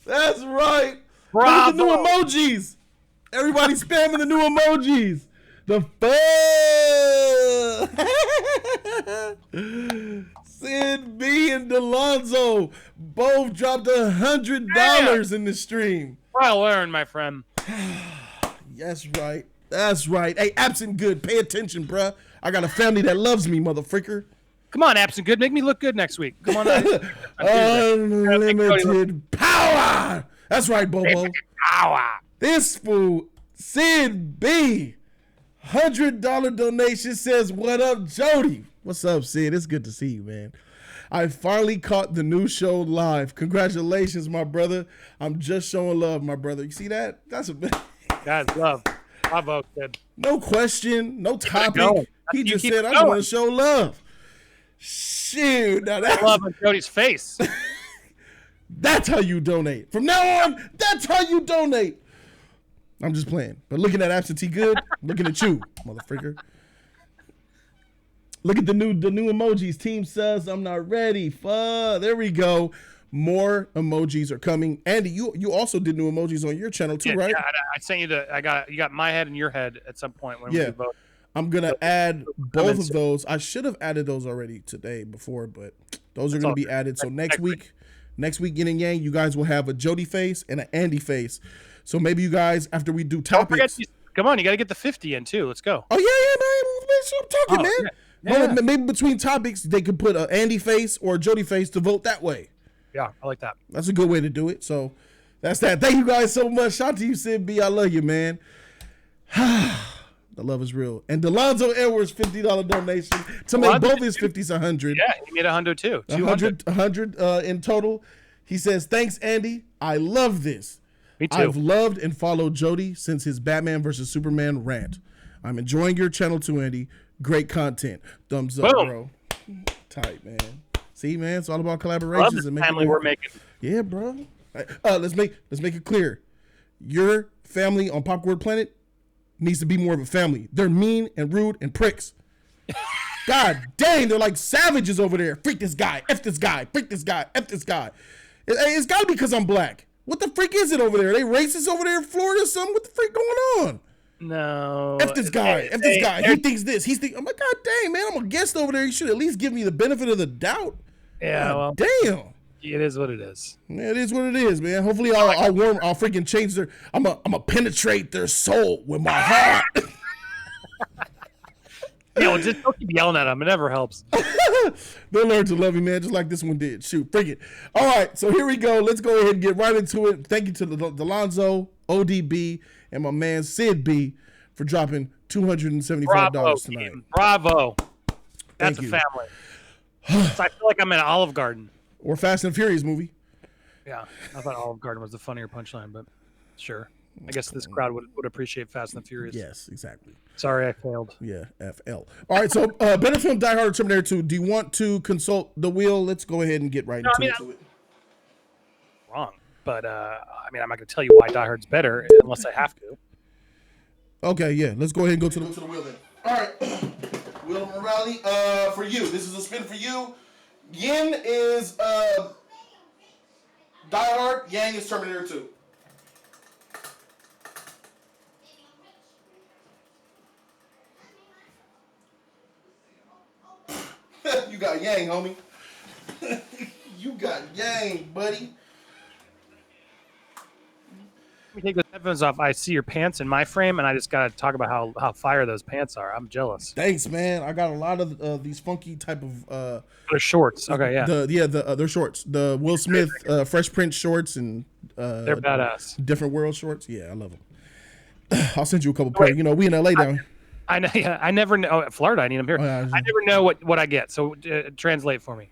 That's right. Bravo. Look at the new emojis. Everybody spamming the new emojis. The fun. Sid B and Delonzo both dropped $100 in the stream. Well earned, my friend. That's right. That's right. Hey, Absent Good, pay attention, bruh. I got a family that loves me, motherfricker. Come on, Absent Good, make me look good next week. Come on. Unlimited power. That's right, Bobo. Power. This fool, Sid B, $100 donation says, "What up, Jody?" What's up, Sid? It's good to see you, man. I finally caught the new show live. Congratulations, my brother. I'm just showing love, my brother. You see that? That's a bit. Guys, love. Bravo, Sid. No question, no topic. He just said, "I just want to show love." Shoot, now that's love on Jody's face. That's how you donate. From now on, that's how you donate. I'm just playing. But looking at Absentee Good, looking at you, motherfucker. Look at the new emojis. Team says I'm not ready. There we go. More emojis are coming. Andy, you also did new emojis on your channel too, right? Yeah, I sent you you got my head and your head at some point when we vote. I'm gonna add both of those. I should have added those already before, but those are gonna be added. So next week, Yin and Yang, you guys will have a Jody face and an Andy face. So maybe you guys, after we do topics, come on, you got to get the 50 in too. Let's go. Oh yeah, man. Make sure I'm talking, man. Yeah. Yeah. Maybe between topics, they could put a Andy face or a Jody face to vote that way. Yeah, I like that. That's a good way to do it. So that's that. Thank you guys so much. Shout out to you, Sid B. I love you, man. The love is real. And Delonzo Edwards, $50 donation to make both his 50s 100. Yeah, he made 100 too. 100 in total. He says, thanks, Andy. I love this. Me too. I've loved and followed Jody since his Batman versus Superman rant. I'm enjoying your channel too, Andy. Great content. Thumbs up, bro. Tight, man. See, man, it's all about collaborations and family we're making. Yeah, bro. Let's make it clear. Your family on Popcorn Planet needs to be more of a family. They're mean and rude and pricks. God dang, they're like savages over there. Freak this guy, F this guy, freak this guy, F this guy. It's got to be because I'm black. What the freak is it over there? Are they racist over there in Florida or something? What the freak going on? No. F this guy, F this guy. He thinks this. I'm like, God dang, man, I'm a guest over there. You should at least give me the benefit of the doubt. Yeah, well. Damn. It is what it is. Yeah, it is what it is, man. Hopefully I'll freaking change their, I'm a penetrate their soul with my heart. Yo, just don't keep yelling at them. It never helps. They'll learn to love you, man, just like this one did. Shoot, freak it. All right, so here we go. Let's go ahead and get right into it. Thank you to Delonzo, ODB, and my man Sid B for dropping $275 tonight. Bravo. That's a family. So I feel like I'm in an Olive Garden. Or Fast and Furious movie. Yeah, I thought Olive Garden was the funnier punchline, but sure. I guess this crowd would appreciate Fast and Furious. Yes, exactly. Sorry, I failed. Yeah, FL. All right, so better film, Die Hard or Terminator 2. Do you want to consult the wheel? Let's go ahead and get right into it. Wrong, but I'm not going to tell you why Die Hard's better unless I have to. Okay, yeah, let's go ahead and go to the wheel then. All right, Wheel of Morality for you. This is a spin for you. Yin is Die Hard. Yang is Terminator 2. You got Yang, homie. You got Yang, buddy. Let me take those headphones off. I see your pants in my frame, and I just got to talk about how fire those pants are. I'm jealous. Thanks, man. I got a lot of these funky type of they're shorts. Okay, yeah. They're shorts. The Will Smith Fresh Prince shorts and they're badass. Different World shorts. Yeah, I love them. I'll send you a couple pairs. You know, we in LA down. I know. Yeah, I never know. Florida, I need them here. I never know what I get. So translate for me.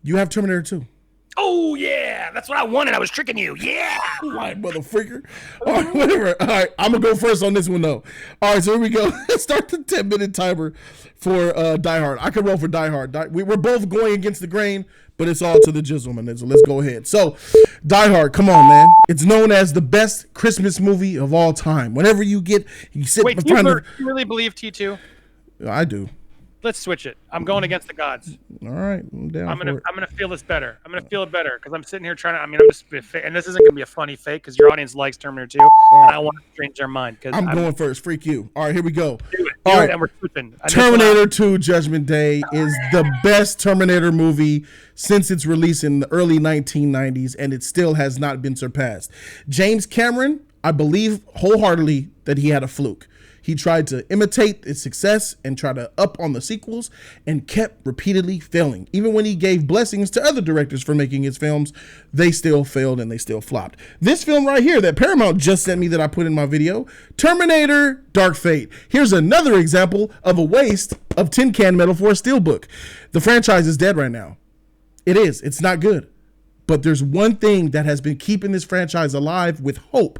You have Terminator 2. Oh yeah, that's what I wanted. I was tricking you. Yeah, right, motherfucker. All right, whatever. All right, I'm gonna go first on this one though. All right, so here we go. Start the 10-minute timer for Die Hard. I can roll for Die Hard. We're both going against the grain, but it's all to the jizzle, man. So let's go ahead. So, Die Hard, come on, man. It's known as the best Christmas movie of all time. Whenever you sit in front of. You really believe T2? I do. Let's switch it. I'm going against the gods. All right, I'm down. I'm gonna feel this better. I'm gonna feel it better because I'm sitting here trying to. I'm just and this isn't gonna be a funny fake because your audience likes Terminator 2, and I want to change their mind. Because I'm going first. Freak you. All right, here we go. Do it, and we're switching. Terminator 2: Judgment Day is the best Terminator movie since its release in the early 1990s, and it still has not been surpassed. James Cameron, I believe wholeheartedly that he had a fluke. He tried to imitate its success and try to up on the sequels and kept repeatedly failing. Even when he gave blessings to other directors for making his films, they still failed and they still flopped. This film right here that Paramount just sent me that I put in my video, Terminator Dark Fate. Here's another example of a waste of tin can metal for a steelbook. The franchise is dead right now. It is. It's not good. But there's one thing that has been keeping this franchise alive with hope.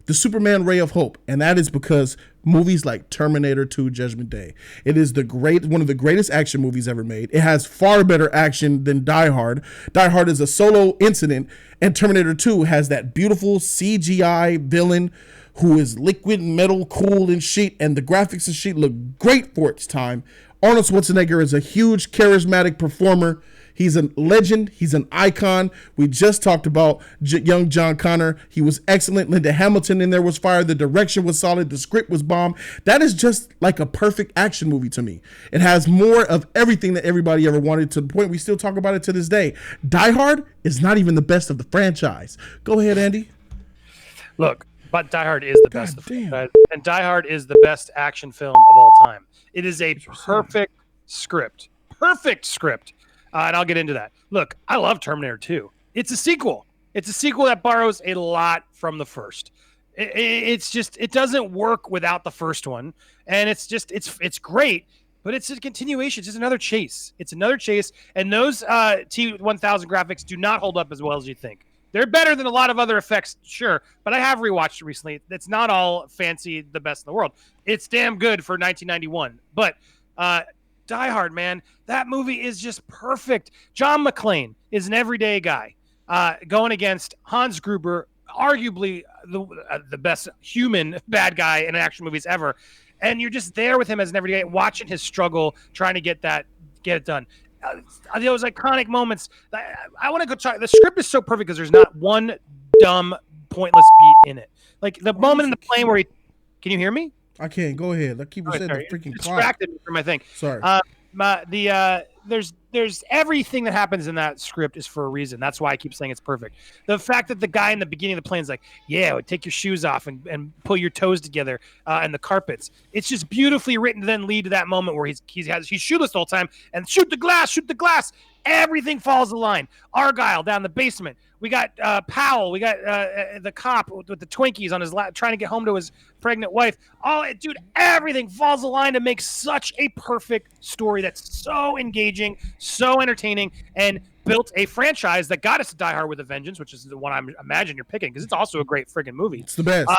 The Superman ray of hope, and that is because movies like Terminator 2 Judgment Day. It is one of the greatest action movies ever made. It has far better action than Die Hard. Die Hard is a solo incident, and Terminator 2 has that beautiful CGI villain who is liquid metal, cool and shit, and the graphics and shit look great for its time. Arnold Schwarzenegger is a huge charismatic performer. He's a legend. He's an icon. We just talked about young John Connor. He was excellent. Linda Hamilton in there was fire. The direction was solid. The script was bomb. That is just like a perfect action movie to me. It has more of everything that everybody ever wanted, to the point we still talk about it to this day. Die Hard is not even the best of the franchise. Go ahead, Andy. Look, but Die Hard is the best of the franchise. And Die Hard is the best action film of all time. It is a perfect script. Perfect script. And I'll get into that. Look, I love Terminator 2. It's a sequel. It's a sequel that borrows a lot from the first. It's just, it doesn't work without the first one. And it's great, but it's a continuation. It's just another chase. It's another chase. And those T1000 graphics do not hold up as well as you think. They're better than a lot of other effects, sure, but I have rewatched it recently. It's not all fancy, the best in the world. It's damn good for 1991. But Die Hard, man, that movie is just perfect. John McClane is an everyday guy going against Hans Gruber, arguably the best human bad guy in action movies ever. And you're just there with him as an everyday guy, watching his struggle, trying to get it done. Those iconic moments. I want to go talk. The script is so perfect because there's not one dumb, pointless beat in it. Like the moment in the plane where can you hear me? I can't. Go ahead. I keep saying the freaking clock. Distracted me from my thing. Sorry. There's everything that happens in that script is for a reason. That's why I keep saying it's perfect. The fact that the guy in the beginning of the plane is like, yeah, take your shoes off and pull your toes together and the carpets. It's just beautifully written to then lead to that moment where he's shoeless the whole time and shoot the glass. Everything falls in line. Argyle down the basement. We got Powell. We got the cop with the Twinkies on his lap trying to get home to his pregnant wife. Everything falls in line to make such a perfect story that's so engaging, so entertaining, and built a franchise that got us to Die Hard with a Vengeance, which is the one I imagine you're picking because it's also a great friggin' movie. It's the best.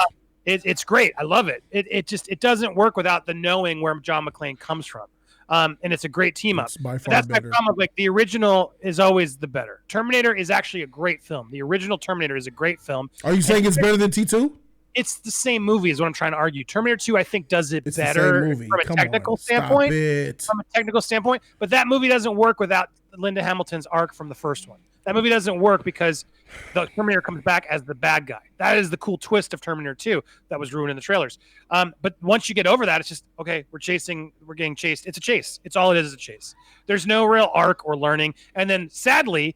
It's great. I love it. It doesn't work without the knowing where John McClane comes from. And it's a great team up. That's better. my problem. Like the original is always the better. Terminator is actually a great film. The original Terminator is a great film. Are you saying it's better than T2? It's the same movie is what I'm trying to argue. Terminator 2, I think, does it better from a technical standpoint. From a technical standpoint, but that movie doesn't work without Linda Hamilton's arc from the first one. That movie doesn't work because the Terminator comes back as the bad guy. That is the cool twist of Terminator 2 that was ruined in the trailers. But once you get over that, it's just, okay, we're getting chased. It's a chase. It's all it is a chase. There's no real arc or learning. And then sadly,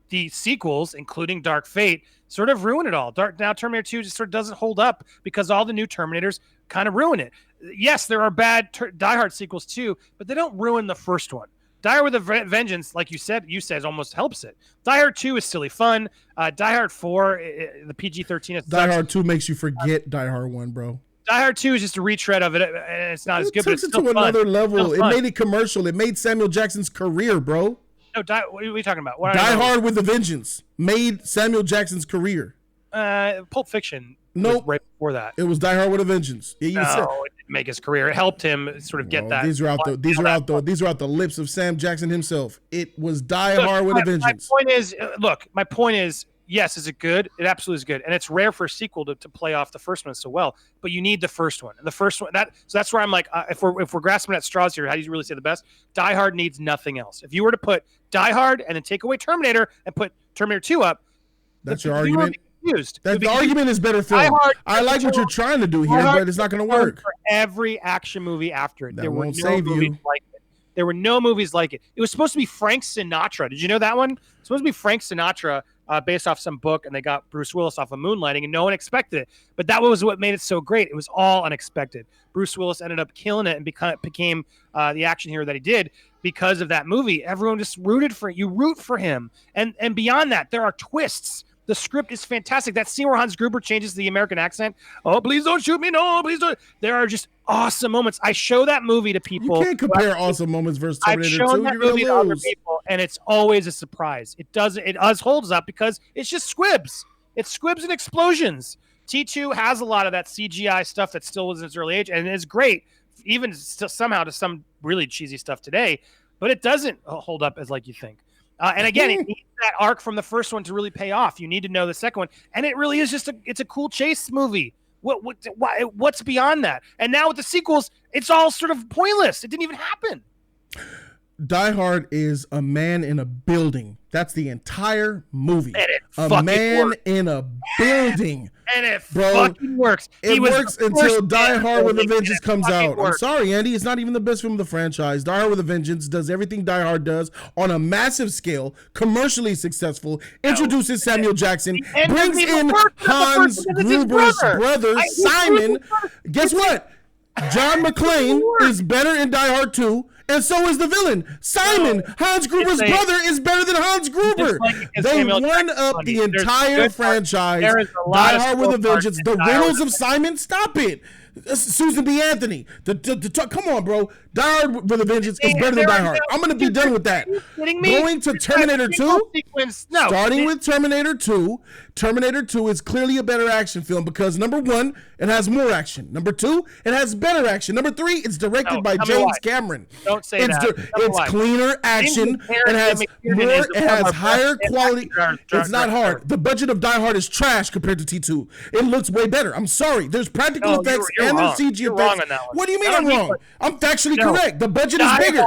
the sequels, including Dark Fate, sort of ruin it all. Now Terminator 2 just sort of doesn't hold up because all the new Terminators kind of ruin it. Yes, there are bad Die Hard sequels too, but they don't ruin the first one. Die Hard with a Vengeance, like you said, almost helps it. Die Hard 2 is silly fun. Die Hard 4, the PG-13. Die Hard 2 makes you forget Die Hard 1, bro. Die Hard 2 is just a retread of it, and it's not as good, but it's still fun. Another level. It made it commercial. It made Samuel Jackson's career, bro. No, what are we talking about? Die Hard with a Vengeance made Samuel Jackson's career. Pulp Fiction. Nope. Right before that. It was Die Hard with a Vengeance. Yeah, it didn't make his career. It helped him sort of get that. These are out the lips of Sam Jackson himself. It was Die Hard with a Vengeance. My point is, yes, is it good? It absolutely is good. And it's rare for a sequel to play off the first one so well, but you need the first one. And the first one, so that's where I'm like, if we're grasping at straws here, how do you really say the best? Die Hard needs nothing else. If you were to put Die Hard and then take away Terminator and put Terminator 2 up, that's your argument. The argument is better film. I like what you're trying to do here, but it's not going to work. For every action movie after it, there were no movies like it. There were no movies like it. It was supposed to be Frank Sinatra. Did you know that one? It's supposed to be Frank Sinatra based off some book, and they got Bruce Willis off of Moonlighting, and no one expected it. But that was what made it so great. It was all unexpected. Bruce Willis ended up killing it and became the action hero that he did because of that movie. Everyone just rooted for it. You root for him. And beyond that, there are twists. The script is fantastic. That scene where Hans Gruber changes the American accent. Oh, please don't shoot me. No, please don't. There are just awesome moments. I show that movie to people. You can't compare awesome moments versus Terminator 2. I've shown that movie to other people, and it's always a surprise. It holds up because it's just squibs. It's squibs and explosions. T2 has a lot of that CGI stuff that still was in its early age, and it's great, even somehow to some really cheesy stuff today, but it doesn't hold up as like you think. And again, it needs that arc from the first one to really pay off. You need to know the second one, and it really is just it's a cool chase movie. What's beyond that? And now with the sequels, it's all sort of pointless. It didn't even happen. Die Hard is a man in a building. That's the entire movie. And a man in a building. And it fucking works. It works until Die Hard with a Vengeance comes out. I'm sorry, Andy. It's not even the best film of the franchise. Die Hard with a Vengeance does everything Die Hard does on a massive scale, commercially successful, introduces Samuel Jackson, brings in Hans Gruber's brother, Simon. Guess what? John McClane is better in Die Hard 2. and so is the villain. Simon, Hans Gruber's brother, is better than Hans Gruber. They one up the entire franchise. Die Hard with a Vengeance. The riddles of Simon, stop it. Susan B. Anthony. Come on, bro. Die Hard with a Vengeance is better than Die Hard. I'm going to be done with that. Are you kidding me? Going to Terminator 2. Starting with Terminator 2. Terminator 2 is clearly a better action film because, number one, it has more action. Number two, it has better action. Number three, it's directed by James Cameron. Don't say that. It's cleaner action. It has more. It has higher quality. It's not hard. The budget of Die Hard is trash compared to T2. It looks way better. I'm sorry. There's practical effects and there's CG effects. What do you mean I'm wrong? I'm factually correct. The budget is bigger.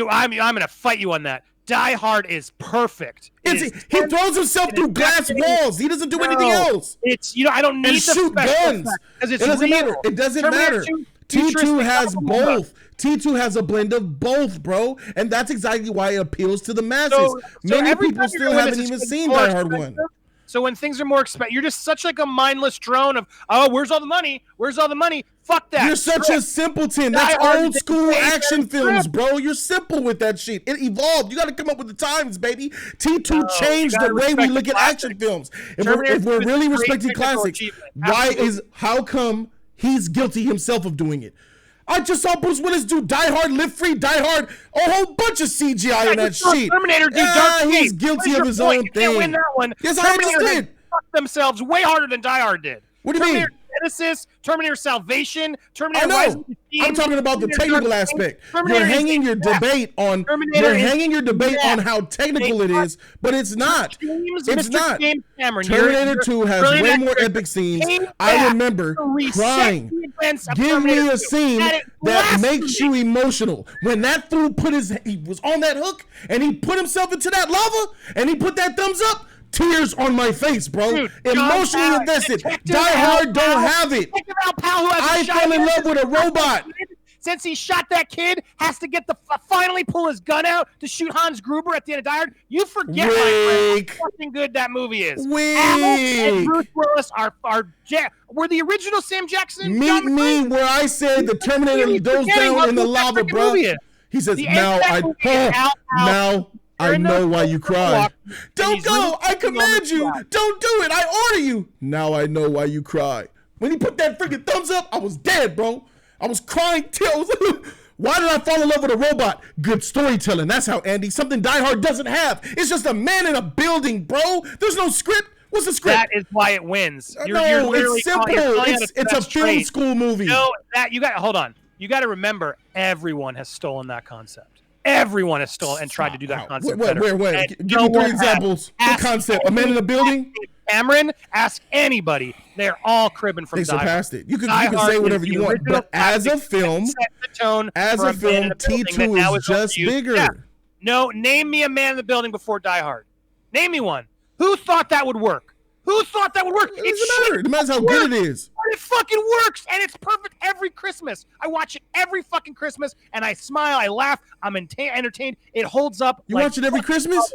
I'm going to fight you on that. Die Hard is perfect. He throws himself through glass walls. He doesn't do anything else. I don't need to shoot guns. It doesn't matter. It doesn't matter. T2 has both. T2 has a blend of both, bro, and that's exactly why it appeals to the masses. Many people still haven't even seen Die Hard 1. So when things are more expensive, you're just such like a mindless drone of, oh, where's all the money? Where's all the money? Fuck that. You're such a simpleton. That's old school action films, bro. You're simple with that shit. It evolved. You got to come up with the times, baby. T2 changed the way we look at action films. If we're really respecting classics, how come he's guilty himself of doing it? I just saw Bruce Willis do Die Hard, Live Free, Die Hard, a whole bunch of CGI in that shit. Terminator do Dark he's guilty of his own thing. Can't win that one. Yes, I understand. Fucked themselves way harder than Die Hard did. What do you mean? Genesis, Terminator Salvation, Terminator I know. I'm talking about the technical aspect. You're hanging your debate on how technical it is, but it's not. It's not. Terminator 2 has way more epic scenes. I remember crying. Give me a scene that makes you emotional. When that fool he was on that hook and he put himself into that lava and he put that thumbs up. Tears on my face, bro. Dude, emotionally invested. Die Hard don't have it. I fell in love with a robot. Since he shot that kid, has to get finally pull his gun out to shoot Hans Gruber at the end of Die Hard. You forget how fucking good that movie is. And Bruce Willis were the original Sam Jackson. Meet me where I said the Terminator goes down in the lava, bro. He says, now I know why you cry. Don't go. I command you. Don't do it. I order you. Now I know why you cry. When he put that freaking thumbs up, I was dead, bro. I was crying tears. Why did I fall in love with a robot? Good storytelling. That's how, Andy. Something Die Hard doesn't have. It's just a man in a building, bro. There's no script. What's the script? That is why it wins. It's simple. It's a film school movie. No, hold on. You got to remember, everyone has stolen that concept. Everyone has stolen and tried to do that concept better. Where? Give me 3 examples. What concept? A man in a building? Cameron, ask anybody. They're all cribbing from Die Hard. They surpassed it. You can say whatever you want, but as a film, T2 is just bigger. Yeah. No, name me a man in the building before Die Hard. Name me one. Who thought that would work? It doesn't matter. It matters how good it is. It fucking works, and it's perfect every Christmas. I watch it every fucking Christmas, and I smile, I laugh, I'm entertained. It holds up. You watch it every Christmas?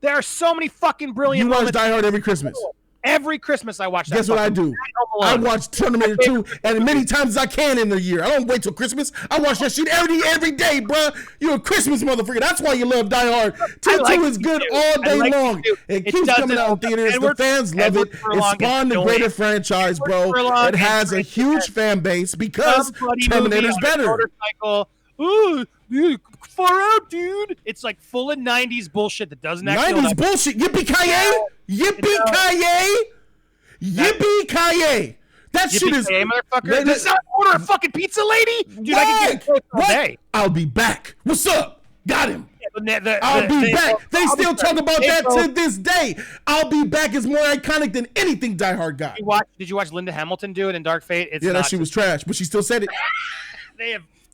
There are so many fucking brilliant moments. You watch Die Hard every Christmas? Every Christmas I watch that. Guess what I do? I watch Terminator 2 as many times as I can in the year. I don't wait till Christmas. I watch that shit every day, bro. You're a Christmas motherfucker. That's why you love Die Hard. T2 is good all day long. It keeps coming out in theaters. The fans love it. It spawned the greater franchise, bro. It has a huge fan base because Terminator's better. Ooh, far out, dude. It's like full of 90s bullshit that doesn't actually 90s bullshit. Yippee-ki-yay. Yippee-ki-yay. Yippee-ki-yay. That shit is... motherfucker. Does not order a fucking pizza, lady? Dude, I can get it all day. I'll be back. What's up? Got him. I'll be back. They still talk about that to this day. I'll be back is more iconic than anything Die Hard got. Did you watch Linda Hamilton do it in Dark Fate? That shit was trash, but she still said it.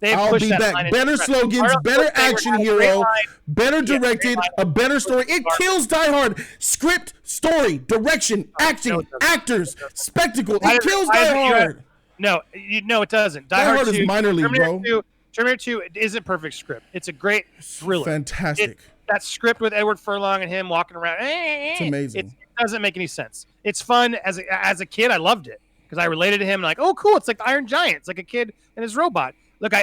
I'll be back. Better slogans, better action hero, better directed, a better story. It kills Die Hard. Script, story, direction, acting, actors, spectacle. It kills Die Hard. No, it doesn't. Die Hard is minor league, bro. Terminator 2 isn't perfect script. It's a great thriller. Fantastic. That script with Edward Furlong and him walking around. It's amazing. It doesn't make any sense. It's fun. As a kid, I loved it because I related to him. Like, oh, cool. It's like the Iron Giant. It's like a kid and his robot. look,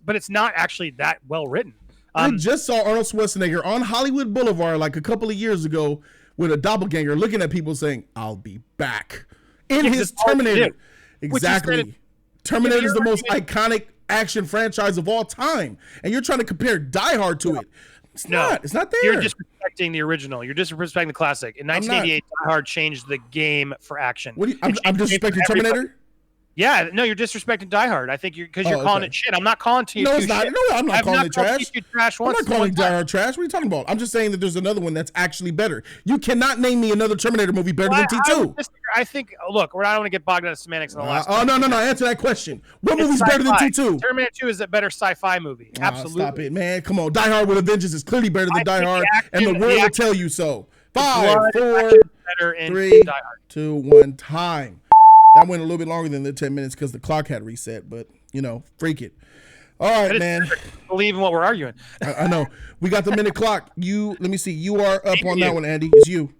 but it's not actually that well written. I just saw Arnold Schwarzenegger on Hollywood Boulevard like a couple of years ago with a doppelganger looking at people saying, "I'll be back," in his Terminator. Exactly. Terminator is the most iconic action franchise of all time, and you're trying to compare Die Hard to it. It's not there. You're disrespecting the original. You're disrespecting the classic. In 1988, Die Hard changed the game for action. I'm disrespecting Terminator? Yeah, no, you're disrespecting Die Hard. I think you're calling it shit. I'm not calling to you. No, it's not. Shit. No, I'm not calling it trash. I'm not calling Die Hard trash. What are you talking about? I'm just saying that there's another one that's actually better. You cannot name me another Terminator movie better than T2. I think. Look, I don't want to get bogged down in semantics in the last. No. Answer that question. What movie's better than T2? Terminator 2 is a better sci-fi movie. Absolutely. Stop it, man. Come on. Die Hard with a Vengeance is clearly better than Die Hard, and the world will tell you so. 5, 4, 3, 2, 1, time. That went a little bit longer than the 10 minutes because the clock had reset, but, freak it. All right, man. Believe in what we're arguing. I know. We got the minute clock. Let me see. You are up on that one, Andy. It's you.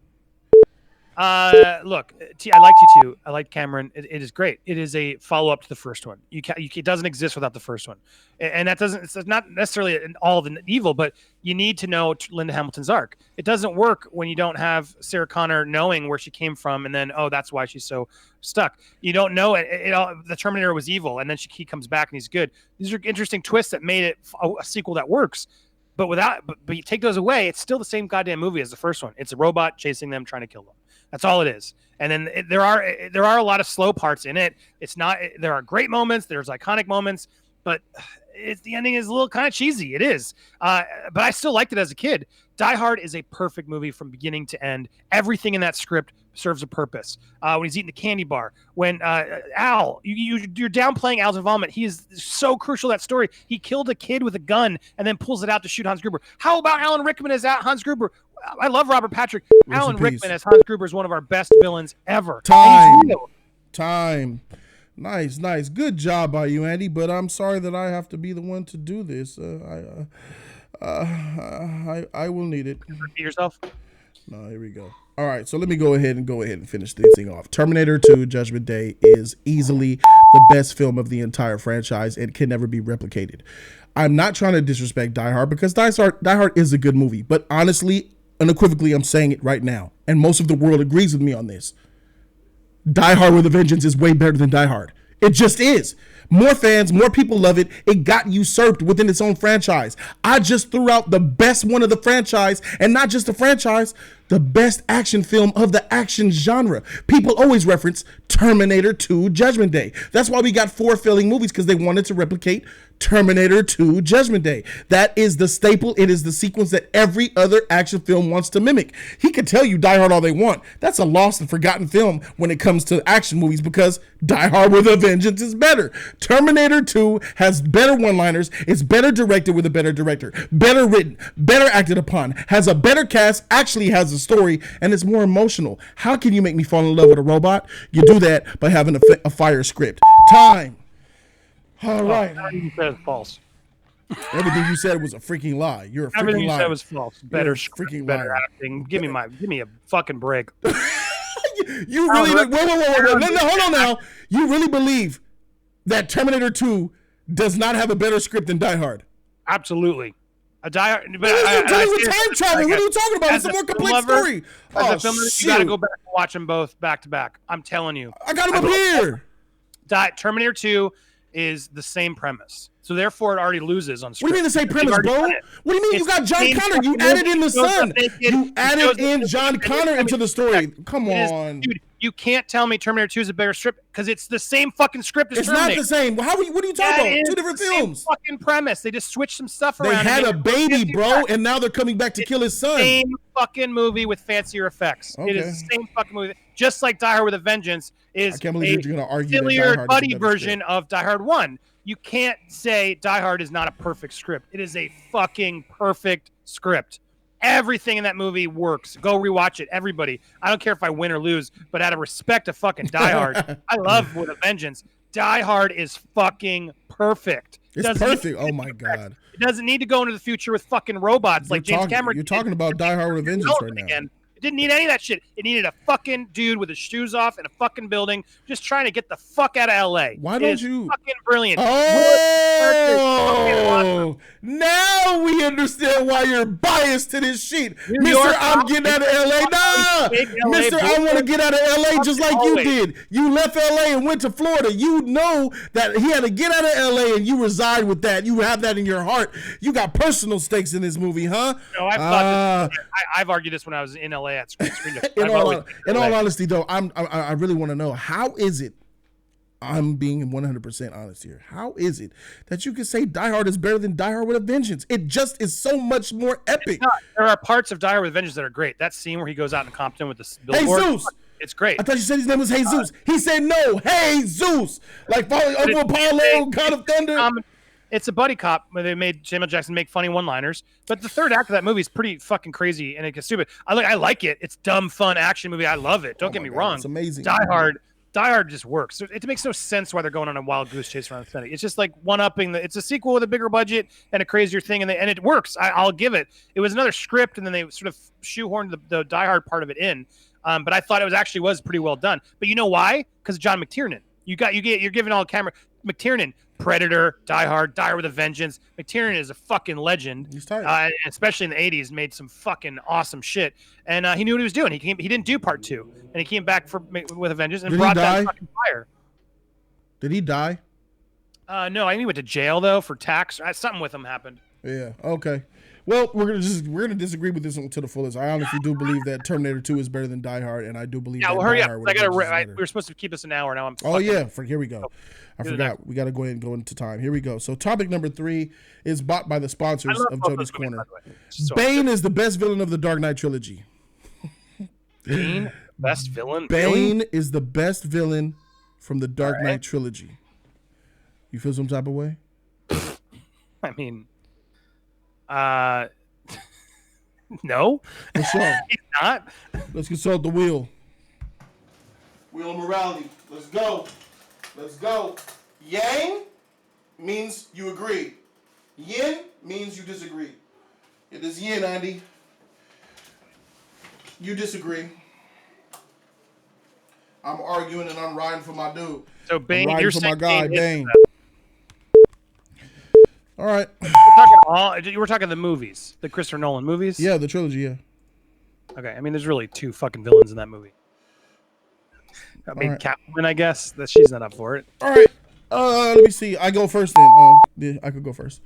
Look, I liked you too. I like Cameron. It is great. It is a follow-up to the first one. It doesn't exist without the first one. And it's not necessarily all the evil, but you need to know Linda Hamilton's arc. It doesn't work when you don't have Sarah Connor knowing where she came from and then, that's why she's so stuck. You don't know the Terminator was evil, and then he comes back and he's good. These are interesting twists that made it a sequel that works. But you take those away, it's still the same goddamn movie as the first one. It's a robot chasing them, trying to kill them. That's all it is. And then there are a lot of slow parts in it. There are great moments. There's iconic moments, but the ending is a little kind of cheesy. It is. But I still liked it as a kid. Die Hard is a perfect movie from beginning to end. Everything in that script serves a purpose. When he's eating the candy bar, when Al, you're downplaying Al's involvement. He is so crucial to that story. He killed a kid with a gun and then pulls it out to shoot Hans Gruber. How about Alan Rickman as Hans Gruber? I love Robert Patrick. Alan Rickman as Hans Gruber is one of our best villains ever. Time. Nice. Good job by you, Andy, but I'm sorry that I have to be the one to do this. I will need it. Repeat yourself. No, here we go. All right, so let me go ahead and finish this thing off. Terminator 2 Judgment Day is easily the best film of the entire franchise and can never be replicated. I'm not trying to disrespect Die Hard because Die Hard is a good movie, but honestly, unequivocally, I'm saying it right now, and most of the world agrees with me on this. Die Hard with a Vengeance is way better than Die Hard. It just is. More fans, more people love it. It got usurped within its own franchise. I just threw out the best one of the franchise, and not just the franchise, the best action film of the action genre. People always reference Terminator 2 Judgment Day. That's why we got 4 failing movies, because they wanted to replicate Terminator 2 Judgment Day. That is the staple. It is the sequence that every other action film wants to mimic. He can tell you Die Hard all they want. That's a lost and forgotten film when it comes to action movies, because Die Hard with a Vengeance is better. Terminator 2 has better one-liners. It's better directed with a better director. Better written. Better acted upon. Has a better cast. Actually has a story. And it's more emotional. How can you make me fall in love with a robot? You do that by having a fire script. Time. All right. Everything you said is false. Everything you said was a freaking lie. You're a freaking liar. Everything you said was false. Better freaking better liar. acting. Give me a fucking break. You really whoa. No, hold on now. You really believe that Terminator 2 does not have a better script than Die Hard? Absolutely. A Die Hard, but time travel. What are you talking about? It's a more complete story. You got to go back and watch them both back to back. I'm telling you. I got them up here. Terminator 2 is the same premise. So therefore, it already loses on script. What do you mean the same premise, bro? What do you mean you got John Connor? You added in the son. You added in John Connor into the story. Come on. Dude, you can't tell me Terminator 2 is a better script because it's the same fucking script as Terminator. It's not the same. What are you talking about? Two different films. Same fucking premise. They just switched some stuff around. They had a baby, bro, and now they're coming back to kill his son. Same fucking movie with fancier effects. Okay. It is the same fucking movie. Just like Die Hard with a Vengeance is I can't believe you're going to argue sillier, buddy version of Die Hard 1. You can't say Die Hard is not a perfect script. It is a fucking perfect script. Everything in that movie works. Go rewatch it, everybody. I don't care if I win or lose, but out of respect to fucking Die Hard, I love With a Vengeance. Die Hard is fucking perfect. It's perfect. Oh my God. It doesn't need to go into the future with fucking robots like James Cameron. You're talking about Die Hard with a Vengeance right now. It didn't need any of that shit. It needed a fucking dude with his shoes off in a fucking building just trying to get the fuck out of LA. Why don't you? Fucking brilliant. Oh, now we understand why you're biased to this shit. Mister, I'm getting out of LA. Nah, Mister, I want to get out of LA just like you did. You left LA and went to Florida. You know that he had to get out of LA and you reside with that. You have that in your heart. You got personal stakes in this movie, huh? No, I've argued this when I was in LA at Screen. In all honesty, though, I really want to know, how is it, I'm being 100% honest here, how is it that you can say Die Hard is better than Die Hard with a Vengeance? It just is so much more epic. There are parts of Die Hard with a Vengeance that are great. That scene where he goes out in Compton with the billboard. Hey, Zeus! It's great. I thought you said his name was Jesus. He said no, Hey Zeus, like following Uncle Apollo, God of Thunder. It's a buddy cop where they made Samuel Jackson make funny one-liners, but the third act of that movie is pretty fucking crazy and it gets stupid. I like it. It's dumb, fun action movie. I love it. Don't get me wrong. It's amazing. Die Hard just works. It makes no sense why they're going on a wild goose chase around the city. It's just like one-upping. It's a sequel with a bigger budget and a crazier thing, and it works. I'll give it. It was another script, and then they sort of shoehorned the Die Hard part of it in. But I thought it was pretty well done. But you know why? Because John McTiernan. You're giving all the camera. McTiernan, Predator, Die Hard with a Vengeance. McTiernan is a fucking legend. He's tight. Especially in the 80s, made some fucking awesome shit. And he knew what he was doing. He didn't do part 2. And he came back with a Vengeance and brought that fucking fire. Did he die? No, I think he went to jail, though, for tax. Something with him happened. Yeah, okay. Well, we're gonna disagree with this one to the fullest. I honestly do believe that Terminator 2 is better than Die Hard, and I do believe. Yeah, that well, hurry Die up! Hard We were supposed to keep this an hour. Now I'm. Oh yeah, here we go. I forgot. We got to go ahead and go into time. Here we go. So topic number 3 is bought by the sponsors of Jody's Corner. Bane is the best villain of the Dark Knight trilogy. Bane, best villain. Bane is the best villain from the Dark Knight trilogy. You feel some type of way? I mean, no. He's not. Let's consult the wheel. Wheel of morality. Let's go. Yang means you agree. Yin means you disagree. It is yin, Andy. You disagree. I'm arguing and I'm riding for my dude. So Bane, you're for my guy, Bane. All right. You were talking the movies, the Christopher Nolan movies? Yeah, the trilogy, yeah. Okay, I mean, there's really 2 fucking villains in that movie. I mean, right. Catwoman, I guess. She's not up for it. All right. Let me see. I go first then. Yeah, I could go first.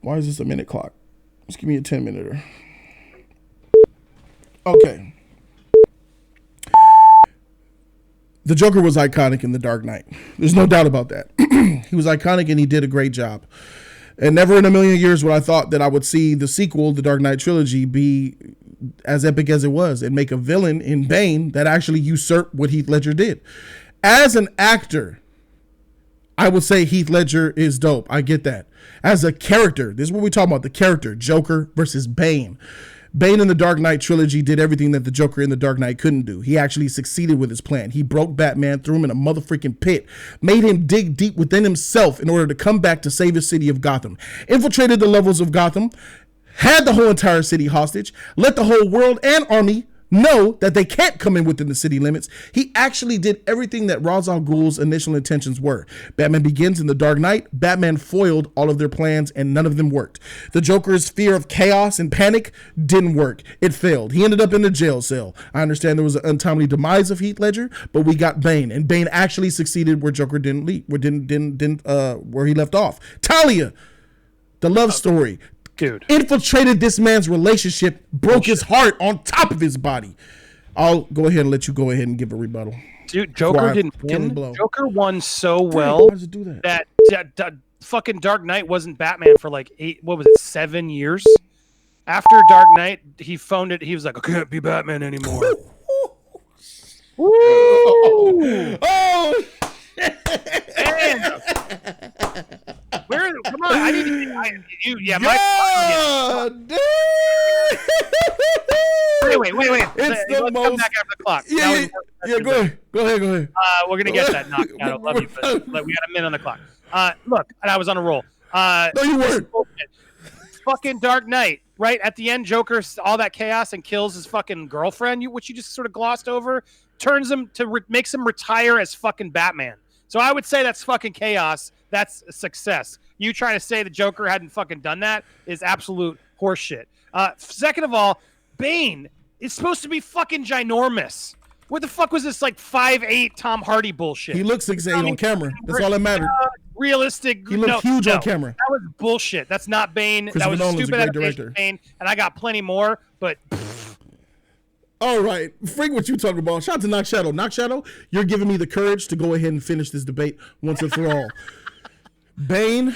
Why is this a minute clock? Just give me a 10-minuter. Okay. The Joker was iconic in The Dark Knight. There's no doubt about that. He was iconic and he did a great job. And never in a million years would I thought that I would see the sequel, The Dark Knight trilogy, be as epic as it was and make a villain in Bane that actually usurped what Heath Ledger did. As an actor, I would say Heath Ledger is dope. I get that. As a character, this is what we talk about, the character, Joker versus Bane. Bane in the Dark Knight trilogy did everything that the Joker in the Dark Knight couldn't do. He actually succeeded with his plan. He broke Batman, threw him in a motherfucking pit, made him dig deep within himself in order to come back to save his city of Gotham, infiltrated the levels of Gotham, had the whole entire city hostage, let the whole world and army know that they can't come in within the city limits. He actually did everything that Ra's al Ghul's initial intentions were. Batman Begins in The Dark Knight, Batman foiled all of their plans and none of them worked. The Joker's fear of chaos and panic didn't work. It failed. He ended up in a jail cell. I understand there was an untimely demise of Heath Ledger, but we got Bane, and Bane actually succeeded where Joker didn't leave, where he left off. Talia, the love story. Dude. Infiltrated this man's relationship, broke his heart on top of his body. I'll go ahead and let you go ahead and give a rebuttal. Dude, Joker didn't win. Joker won so well. Why does it do that? That fucking Dark Knight wasn't Batman for like 7 years. After Dark Knight, he phoned it. He was like, I can't be Batman anymore. Oh! Where? Come on! I need to. Wait. It's the Let's most. come back after the clock. Yeah. Go ahead. We're gonna get that knocked out. I love you, but we got a minute on the clock. Look, and I was on a roll. No, you weren't. Fucking Dark Knight. right at the end, Joker, all that chaos and kills his fucking girlfriend, which you just sort of glossed over, turns him to makes him retire as fucking Batman. So I would say that's fucking chaos. That's a success. You trying to say the Joker hadn't fucking done that is absolute horseshit. Second of all, Bane is supposed to be fucking ginormous. What the fuck was this like 5'8" Tom Hardy bullshit? He looks 6'8" on camera. That's all that mattered. Realistic. He looked huge on camera. That was bullshit. That's not Bane. That was Nolan's stupid a great adaptation of Bane, and I got plenty more, but all right, freak what you talking about. Shout out to Knock Shadow. Knock Shadow, you're giving me the courage to go ahead and finish this debate once and for all. Bane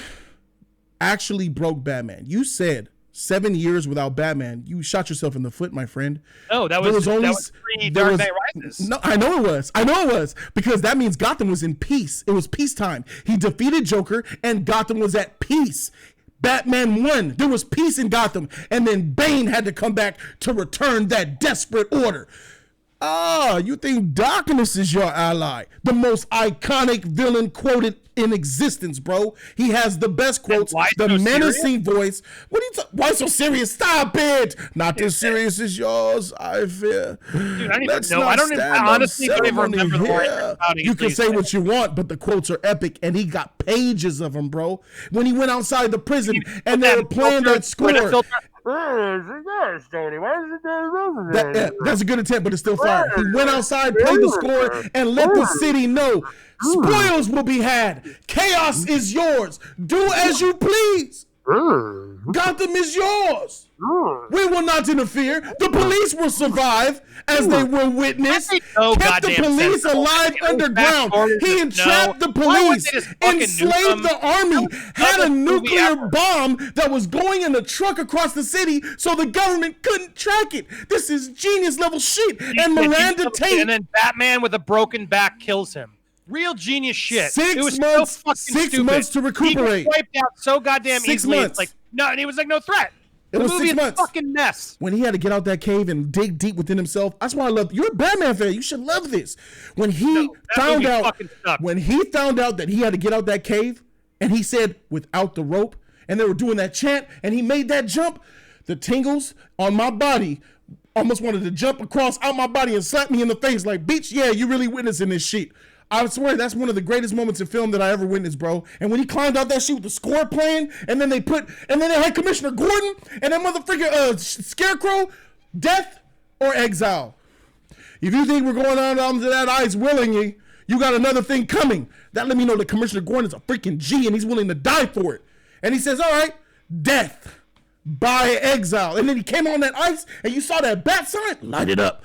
actually broke Batman. You said 7 years without Batman. You shot yourself in the foot, my friend. No, that was pre Dark Knight Rises. No, I know it was because that means Gotham was in peace. It was peacetime. He defeated Joker and Gotham was at peace. Batman won. There was peace in Gotham. And then Bane had to come back to return that desperate order. You think darkness is your ally? The most iconic villain quoted in existence, bro. He has the best quotes, the so menacing voice. What are you why so serious? Stop it! Not as serious as yours, I fear. Dude, I honestly don't even remember the You can say what you want, but the quotes are epic, and he got pages of them, bro. When he went outside the prison and they were playing that score. That's a good attempt, but it's still fire. He went outside, played the score, and let the city know spoils will be had. Chaos is yours. Do as you please. Gotham is yours. We will not interfere. The police will survive as they will witness. Kept the police alive underground. He entrapped the police, enslaved the army, had a nuclear bomb that was going in a truck across the city so the government couldn't track it. This is genius level shit. And Miranda Tate. And then Batman with a broken back kills him. Real genius shit. 6 months. So 6 months to recuperate. He was wiped out so goddamn 6 easily. months. It's like no, and he was like no threat. It was 6 months. Fucking mess. When he had to get out that cave and dig deep within himself. That's why I love. You're a Batman fan. You should love this. When he found out that he had to get out that cave, and he said without the rope, and they were doing that chant, and he made that jump, the tingles on my body almost wanted to jump across out my body and slap me in the face like, bitch, yeah, you really witnessing this shit. I swear that's one of the greatest moments in film that I ever witnessed, bro. And when he climbed out that shit with the score playing, and then they had Commissioner Gordon and that motherfucker Scarecrow, death or exile. If you think we're going on to that ice willingly, you got another thing coming. That let me know that Commissioner Gordon is a freaking G and he's willing to die for it. And he says, all right, death by exile. And then he came on that ice and you saw that bat sign, light it up.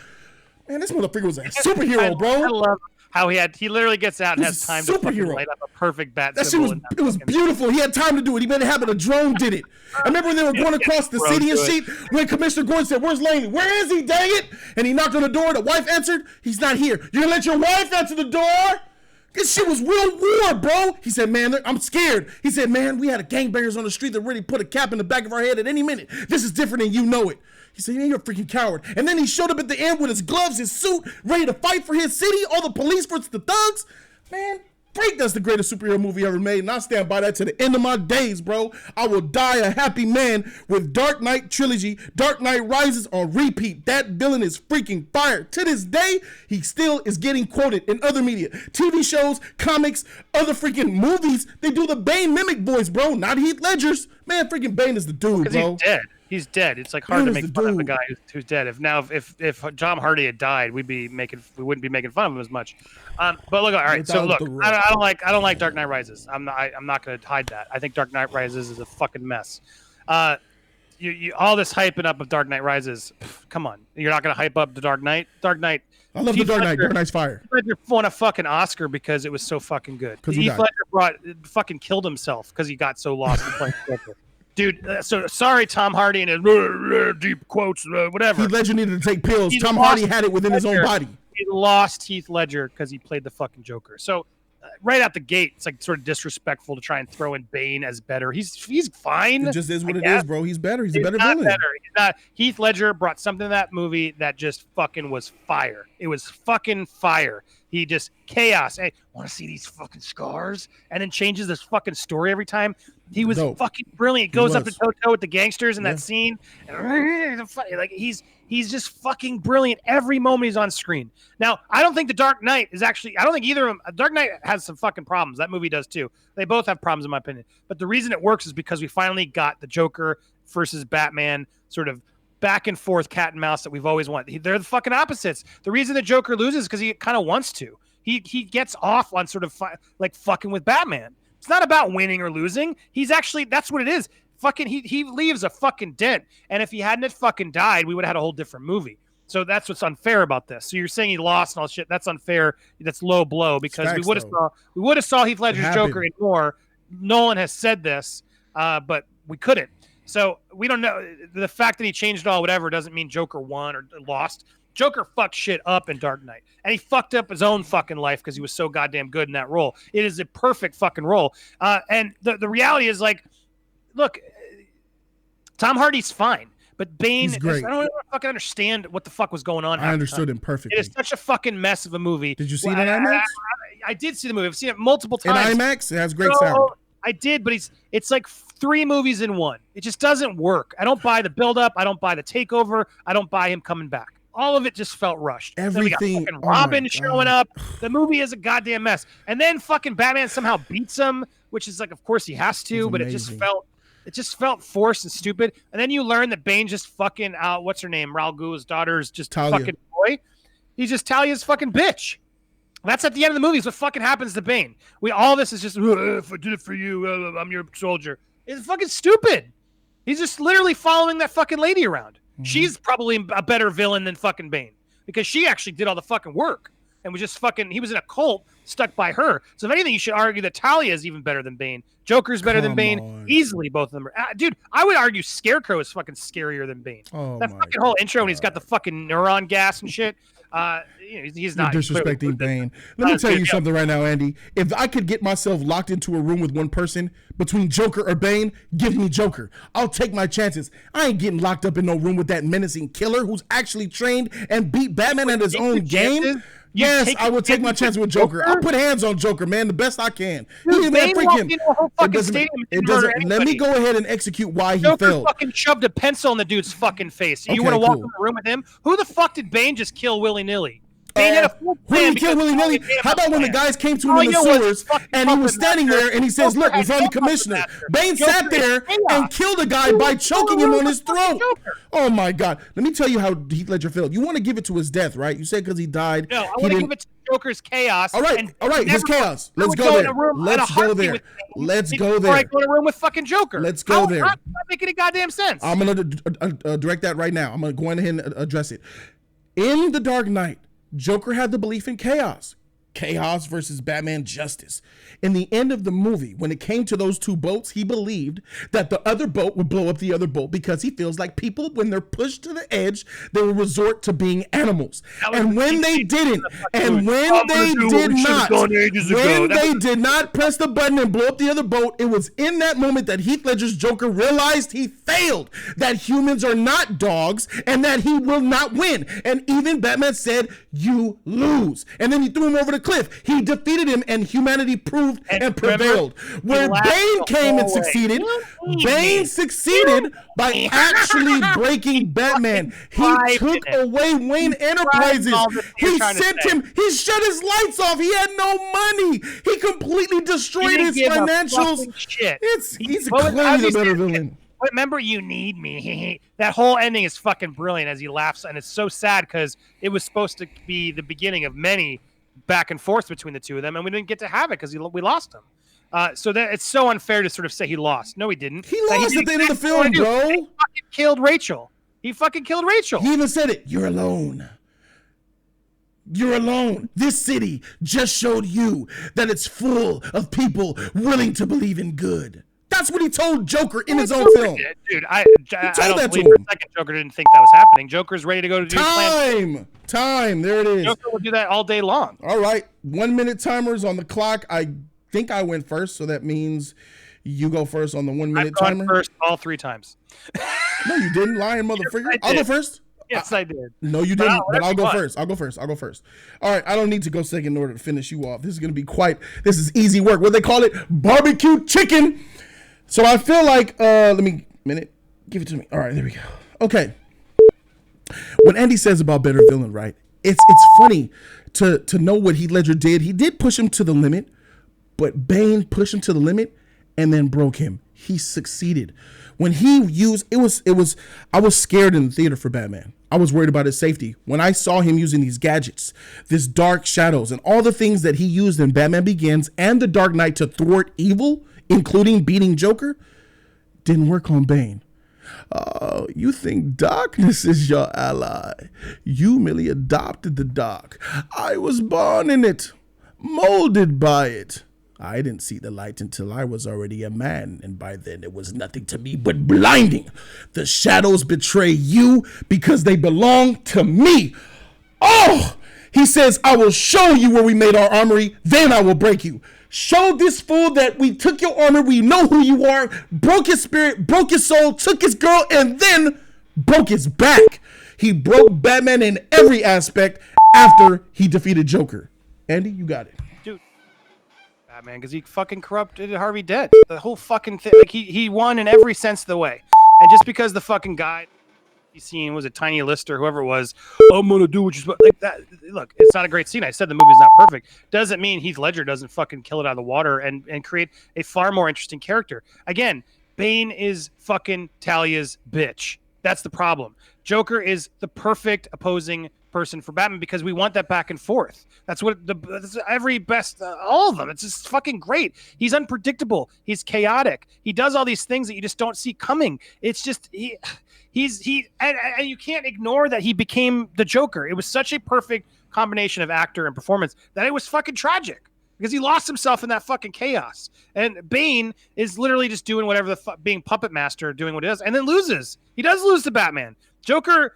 Man, this motherfucker was a superhero, bro. I love how he literally gets out and has time to light up a perfect bat symbol. It was beautiful. He had time to do it. He made it happen. A drone did it. I remember when they were going across the city and shit, when Commissioner Gordon said, where's Laney? Where is he, dang it? And he knocked on the door. The wife answered. He's not here. You're going to let your wife answer the door? This shit was real war, bro. He said, man, I'm scared. He said, man, we had a gangbangers on the street that really put a cap in the back of our head at any minute. This is different and you know it. He said, yeah, you're a freaking coward. And then he showed up at the end with his gloves, his suit, ready to fight for his city, all the police versus the thugs. Man, freak, that's the greatest superhero movie ever made, and I stand by that to the end of my days, bro. I will die a happy man with Dark Knight trilogy, Dark Knight Rises on repeat. That villain is freaking fire. To this day, he still is getting quoted in other media. TV shows, comics, other freaking movies. They do the Bane mimic voice, bro, not Heath Ledger's. Man, freaking Bane is the dude, bro. He's dead. He's dead. It's like hard to make fun of a guy who's dead. If Tom Hardy had died, we wouldn't be making fun of him as much. But look, all right. So look, I don't like Dark Knight Rises. I'm not going to hide that. I think Dark Knight Rises is a fucking mess. You all this hyping up of Dark Knight Rises. Come on, you're not going to hype up the Dark Knight. Dark Knight. I love the Dark Knight. Dark Knight's fire. Heath Ledger won a fucking Oscar because it was so fucking good. Heath Ledger fucking killed himself because he got so lost in playing Joker. Dude, so sorry, Tom Hardy and his deep quotes, whatever. Heath Ledger needed to take pills. Tom Hardy had it within his own body. He lost Heath Ledger because he played the fucking Joker. So right out the gate, it's like sort of disrespectful to try and throw in Bane as better. He's fine. It just is what it is, bro. He's better. He's a better villain. He's not. Heath Ledger brought something to that movie that just fucking was fire. It was fucking fire. He just chaos. Hey, want to see these fucking scars? And then changes this fucking story every time. He was fucking brilliant. He goes up to toe-to-toe with the gangsters in that scene. And like he's just fucking brilliant every moment he's on screen. Now, I don't think The Dark Knight is actually, I don't think either of them, Dark Knight has some fucking problems. That movie does too. They both have problems in my opinion. But the reason it works is because we finally got the Joker versus Batman sort of back and forth cat and mouse that we've always wanted. They're the fucking opposites. The reason the Joker loses is because he kind of wants to. He gets off on sort of like fucking with Batman. It's not about winning or losing. He's actually, that's what it is. Fucking, he leaves a fucking dent. And if he hadn't fucking died, we would have had a whole different movie. So that's what's unfair about this. So you're saying he lost and all shit. That's unfair. That's low blow because we would have saw Heath Ledger's Joker in more. Nolan has said this, but we couldn't. So we don't know. The fact that he changed it all, whatever, doesn't mean Joker won or lost. Joker fucked shit up in Dark Knight, and he fucked up his own fucking life because he was so goddamn good in that role. It is a perfect fucking role. And the reality is, like, look, Tom Hardy's fine, but Bane, I don't fucking understand what the fuck was going on. I understood him perfectly. It is such a fucking mess of a movie. Did you see it in IMAX? I did see the movie. I've seen it multiple times. In IMAX? It has great sound. I did, but it's like 3 movies in one. It just doesn't work. I don't buy the build-up. I don't buy the takeover. I don't buy him coming back. All of it just felt rushed. Everything. Then we got fucking Robin showing up. The movie is a goddamn mess. And then fucking Batman somehow beats him, which is like, of course he has to, but it just felt forced and stupid. And then you learn that Bane just fucking what's her name? Ra'al Ghul's daughter's just Talia. Fucking boy. He's just Talia's fucking bitch. That's at the end of the movie. Is what fucking happens to Bane. All this is just, if I did it for you, I'm your soldier. It's fucking stupid. He's just literally following that fucking lady around. Mm-hmm. She's probably a better villain than fucking Bane because she actually did all the fucking work and was just fucking, he was in a cult stuck by her. So if anything, you should argue that Talia is even better than Bane. Joker's better than Bane. Easily, both of them are. Dude, I would argue Scarecrow is fucking scarier than Bane. That fucking whole intro when he's got the fucking neuron gas and shit. He's not. You're disrespecting Bane. Let me tell you something right now, Andy. If I could get myself locked into a room with one person between Joker or Bane, give me Joker. I'll take my chances. I ain't getting locked up in no room with that menacing killer who's actually trained and beat Batman at his own game. Yes, I will take my chances with Joker. I'll put hands on Joker, man, the best I can. Dude, Bane walked into a whole fucking stadium and murdered anybody. Let me go ahead and execute why he Joker failed. Fucking shoved a pencil in the dude's fucking face. You want to walk in the room with him? Who the fuck did Bane just kill willy-nilly? Bane had a full plan. Who did he kill willy-nilly? How about when the guys came to him in the sewers and he was standing there and he says, look, we found the commissioner. Bane sat there and killed a guy by choking him on his throat. Oh my God. Let me tell you how Heath Ledger failed. You want to give it to his death, right? You said because he died. No, I want to give it to Joker's chaos. All right, his chaos. Let's go there. Let's go there. Let's go there. I go in a room with fucking Joker. Let's go there. Not making any goddamn sense. I'm going to direct that right now. I'm going to go ahead and address it. In The Dark Knight, Joker had the belief in chaos. Chaos versus Batman justice. In the end of the movie, when it came to those two boats, he believed that the other boat would blow up the other boat because he feels like people, when they're pushed to the edge, they will resort to being animals. And when they didn't, and when they did not press the button and blow up the other boat, it was in that moment that Heath Ledger's Joker realized he failed, that humans are not dogs, and that he will not win. And even Batman said, you lose. And then he threw him over the cliff. He defeated him, and humanity proved and prevailed. Where Bane came and succeeded, Bane succeeded by actually breaking Batman. He took away Wayne Enterprises. He sent him, he shut his lights off. He had no money. He completely destroyed his financials. He's clearly the better villain. Remember, you need me. That whole ending is fucking brilliant as he laughs, and it's so sad because it was supposed to be the beginning of many back and forth between the two of them, and we didn't get to have it because we lost him. So that it's so unfair to sort of say he lost. No, he didn't. He lost at the end of the film, bro. He fucking killed Rachel. He even said it. You're alone. You're alone. This city just showed you that it's full of people willing to believe in good. That's what he told Joker in his own film. Dude, I don't believe for a second Joker didn't think that was happening. Joker's ready to go to do time. There it is. Joker will do that all day long. All right. 1 minute timers on the clock. I think I went first, so that means you go first on the 1 minute timer. First all 3 times. No, you didn't, lying motherfucker. I'll go first. Yes, I did. No, you didn't. But I'll whatever go you want. first. I'll go first. I'll go first. All right. I don't need to go second in order to finish you off. This is going to be this is easy work. What they call it? Barbecue chicken. So I feel like, give it to me. All right, there we go. Okay. When Andy says about better villain, right? It's funny to know what Heath Ledger did. He did push him to the limit, but Bane pushed him to the limit and then broke him. He succeeded. When he used, I was scared in the theater for Batman. I was worried about his safety. When I saw him using these gadgets, this dark shadows, and all the things that he used in Batman Begins and The Dark Knight to thwart evil, including beating Joker, didn't work on Bane. You think darkness is your ally. You merely adopted the dark. I was born in it, molded by it. I didn't see the light until I was already a man, and by then it was nothing to me but blinding. The shadows betray you because they belong to me. Oh! He says, I will show you where we made our armory, then I will break you. Show this fool that we took your armor, we know who you are, broke his spirit, broke his soul, took his girl, and then broke his back. He broke Batman in every aspect after he defeated Joker. Andy, you got it. Man, because he fucking corrupted Harvey Dent. The whole fucking thing. Like he won in every sense of the way. And just because the fucking guy he's seen was a Tiny Lister, whoever it was, I'm gonna do what you're like that. Look, it's not a great scene. I said the movie's not perfect. Doesn't mean Heath Ledger doesn't fucking kill it out of the water and create a far more interesting character. Again, Bane is fucking Talia's bitch. That's the problem. Joker is the perfect opposing person for Batman because we want that back and forth. That's what that's every best, all of them. It's just fucking great. He's unpredictable. He's chaotic. He does all these things that you just don't see coming. It's just, and you can't ignore that he became the Joker. It was such a perfect combination of actor and performance that it was fucking tragic because he lost himself in that fucking chaos. And Bane is literally just doing whatever being puppet master, doing what he does, and then loses. He does lose to Batman. Joker,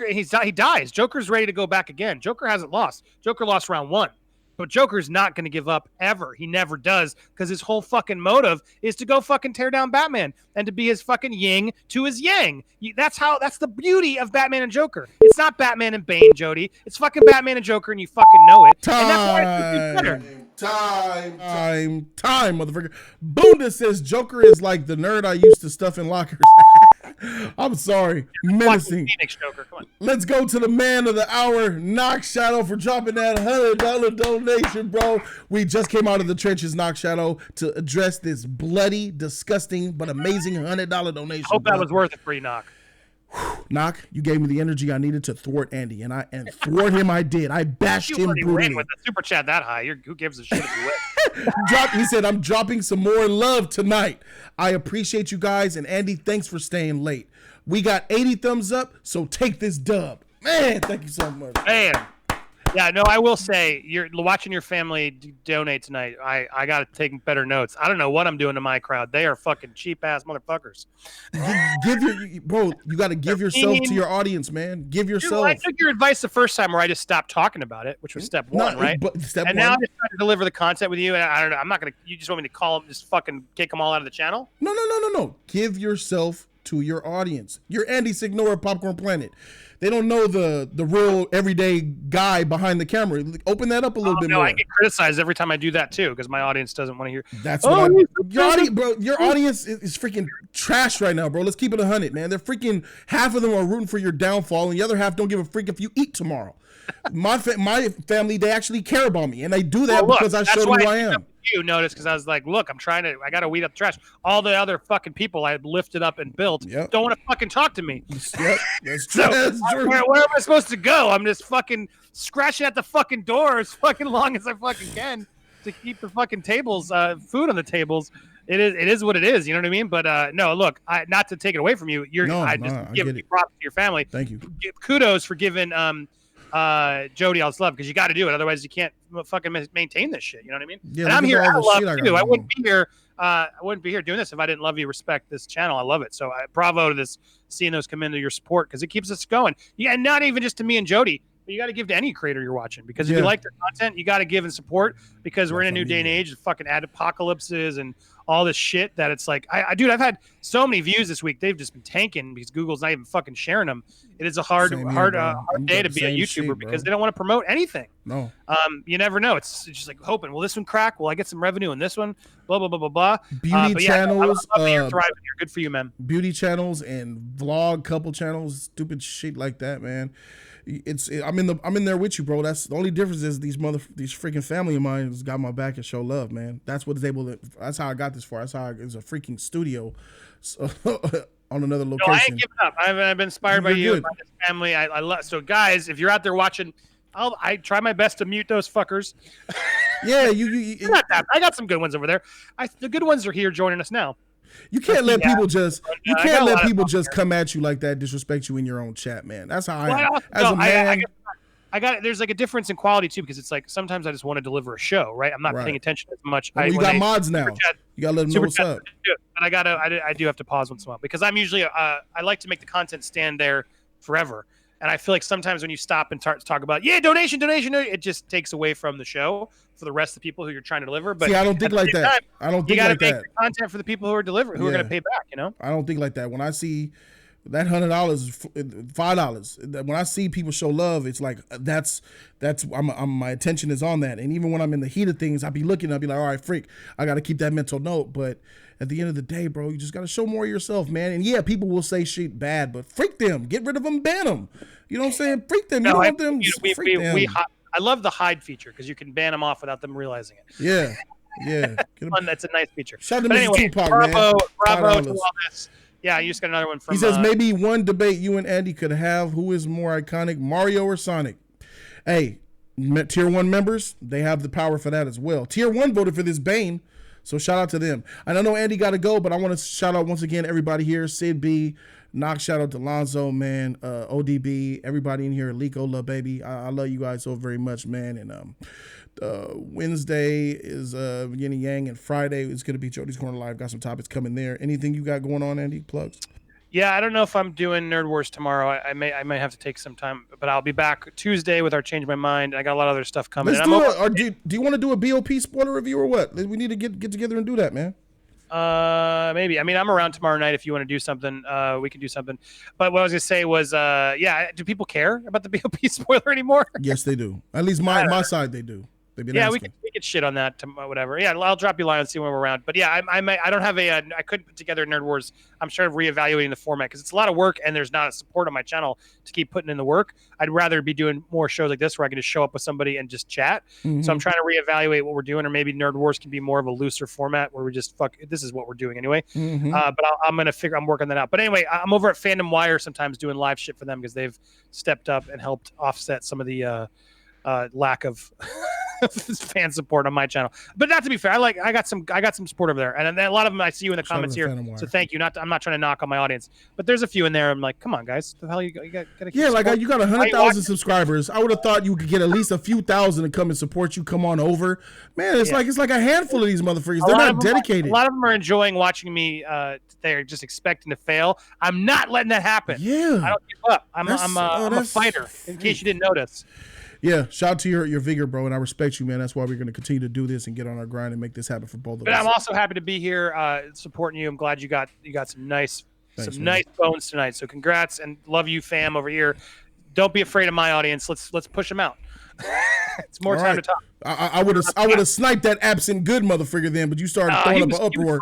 he dies. Joker's ready to go back again. Joker hasn't lost. Joker lost round 1. But Joker's not going to give up ever. He never does because his whole fucking motive is to go fucking tear down Batman and to be his fucking yin to his yang. That's the beauty of Batman and Joker. It's not Batman and Bane, Jody. It's fucking Batman and Joker and you fucking know it. And that's why it's better. Time, motherfucker. Bunda says Joker is like the nerd I used to stuff in lockers. I'm sorry. Menacing. Phoenix Joker. Come on. Let's go to the man of the hour, Knock Shadow, for dropping that $100 donation, bro. We just came out of the trenches, Knock Shadow, to address this bloody, disgusting, but amazing $100 donation. I hope that was worth it for you, Knock. Knock, you gave me the energy I needed to thwart Andy, and thwart him I did. I bashed him brutally. With the super chat that high, who gives a shit if you win? He said, I'm dropping some more love tonight. I appreciate you guys, and Andy, thanks for staying late. We got 80 thumbs up, so take this dub. Man, thank you so much. Man. Yeah, no, I will say, you're watching your family donate tonight. I got to take better notes. I don't know what I'm doing to my crowd. They are fucking cheap-ass motherfuckers. You got to give yourself to your audience, man. Give yourself. I took your advice the first time where I just stopped talking about it, which was step one, right? Now I'm just trying to deliver the content with you, and I don't know. I'm not going to, you just want me to call them, just fucking kick them all out of the channel? No. Give yourself to your audience. You're Andy Signora, Popcorn Planet. They don't know the real everyday guy behind the camera. Open that up a little bit more. I get criticized every time I do that too because my audience doesn't want to hear. That's what your audience, bro. Your audience is freaking trash right now, bro. Let's keep it 100, man. They're freaking, half of them are rooting for your downfall, and the other half don't give a freak if you eat tomorrow. My family, they actually care about me, and they do that because I showed them who I am. You noticed because I was like, look, I got to weed up the trash. All the other fucking people I lifted up and built don't want to fucking talk to me. Yep, that's true. Where am I supposed to go? I'm just fucking scratching at the fucking door as fucking long as I fucking can to keep the fucking tables, food on the tables. It is what it is. You know what I mean? But no, look, not to take it away from you. I give props to your family. Thank you. Kudos for giving Jody all this love because you got to do it. Otherwise, you can't fucking maintain this shit. You know what I mean? Yeah, and I'm here out of love too. I wouldn't be here. I wouldn't be here doing this if I didn't love you, respect this channel. I love it. So bravo to this, seeing those come into your support because it keeps us going. Yeah, and not even just to me and Jody. but you got to give to any creator you're watching, because if you like their content, you got to give and support, because we're in a new day and age of fucking ad apocalypses and all this shit that it's like, dude, I've had so many views this week. They've just been tanking because Google's not even fucking sharing them. It is a hard day to be a YouTuber because they don't want to promote anything. No. You never know. It's just like hoping, will this one crack? Will I get some revenue in this one? Blah, blah, blah, blah, blah. Beauty channels. I love you're thriving here. Good for you, man. Beauty channels and vlog couple channels, stupid shit like that, man. I'm in there with you, bro. That's the only difference is these freaking family of mine has got my back and show love, man. That's what is able to. That's how I got this far. That's how it's a freaking studio on another location. No, I ain't giving up. I've been inspired by you and by this family. I love. So guys, if you're out there watching, I try my best to mute those fuckers. Yeah, I got some good ones over there. The good ones are here joining us now. You can't let people just come at you like that, disrespect you in your own chat, man. That's how I am. As a man, I got it. There's like a difference in quality too, because it's like sometimes I just want to deliver a show, right? I'm not paying attention as much. You got mods now. You gotta let them know what's up. But I do have to pause once in a while, because I'm usually I like to make the content stand there forever. And I feel like sometimes when you stop and talk about donation, it just takes away from the show for the rest of the people who you're trying to deliver. But see, I don't think like that. I don't think like that. You got to make content for the people who are delivering, who are going to pay back. You know, I don't think like that. When I see that $100, $5, when I see people show love, it's like that's my attention is on that. And even when I'm in the heat of things, I'll be like, all right, freak, I got to keep that mental note. But at the end of the day, bro, you just got to show more of yourself, man. And yeah, people will say shit bad, but freak them, get rid of them, ban them. You know what I'm saying? Freak them. You don't want them. Freak them. I love the hide feature because you can ban them off without them realizing it. Yeah. That's a nice feature. Shout out to Mr. Tupac, bravo to all this. Yeah, you just got another one from. He says maybe one debate you and Andy could have: who is more iconic, Mario or Sonic? Hey, Tier 1 members, they have the power for that as well. Tier 1 voted for this Bane, so shout out to them. And I know Andy got to go, but I want to shout out once again everybody here: Sid B, Knock, shout out to Lonzo, man, ODB, everybody in here, Lico, love baby. I love you guys so very much, man. And Wednesday is Yin and Yang, and Friday is going to be Jody's Corner Live. Got some topics coming there. Anything you got going on, Andy? Plugs? Yeah, I don't know if I'm doing Nerd Wars tomorrow. I may have to take some time, but I'll be back Tuesday with our Change My Mind. I got a lot of other stuff coming. Let's do it. Or do you want to do a BOP spoiler review or what? We need to get together and do that, man. Maybe. I mean, I'm around tomorrow night. If you want to do something, we can do something. But what I was gonna say was, do people care about the BOP spoiler anymore? Yes, they do. At least my side, they do. They've been asking. we could shit on that, whatever. Yeah, I'll drop you a line and see when we're around. But yeah, I don't have I couldn't put together Nerd Wars. I'm sort of reevaluating the format because it's a lot of work and there's not a support on my channel to keep putting in the work. I'd rather be doing more shows like this where I can just show up with somebody and just chat. Mm-hmm. So I'm trying to reevaluate what we're doing, or maybe Nerd Wars can be more of a looser format where we just this is what we're doing anyway. Mm-hmm. But I'm working that out. But anyway, I'm over at Fandom Wire sometimes doing live shit for them because they've stepped up and helped offset some of the lack of fan support on my channel. But not to be fair, I got some support over there, and a lot of them I see you in the comments here. So thank you. I'm not trying to knock on my audience, but there's a few in there. I'm like, come on, guys, the hell you got? Yeah, like you got 100,000 subscribers. I would have thought you could get at least a few thousand to come and support you. Come on over, man. It's like a handful of these motherfuckers. They're not dedicated. A lot of them are enjoying watching me. They're just expecting to fail. I'm not letting that happen. Yeah, I don't give up. I'm a fighter. In case you didn't notice. Yeah, shout out to your vigor, bro, and I respect you, man. That's why we're going to continue to do this and get on our grind and make this happen for both of us. But I'm also happy to be here supporting you. I'm glad you got some nice bones tonight. So congrats and love you, fam, over here. Don't be afraid of my audience. Let's push them out. It's more time to talk. I would have sniped that absent good motherfucker then, but you started throwing up an uproar.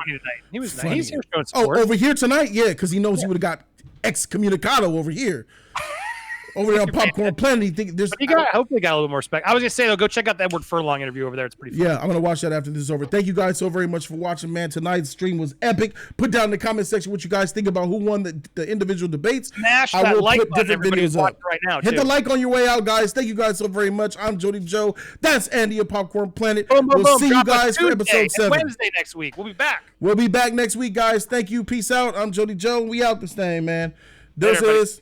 He was funny. He's here showing support. Oh, over here tonight, yeah, because he knows he would have got excommunicado over here. Over there on Popcorn Planet, hopefully got a little more respect. I was gonna say though, go check out the Edward Furlong interview over there. It's pretty fun. Yeah, I'm gonna watch that after this is over. Thank you guys so very much for watching, man. Tonight's stream was epic. Put down in the comment section what you guys think about who won the individual debates. Smash that like button, everybody's watching right now. Hit the like on your way out, guys. Thank you guys so very much. I'm Jody Joe. That's Andy of Popcorn Planet. We'll see you guys for episode 7. Wednesday next week. We'll be back. We'll be back next week, guys. Thank you. Peace out. I'm Jody Joe. We out this thing, man. This is.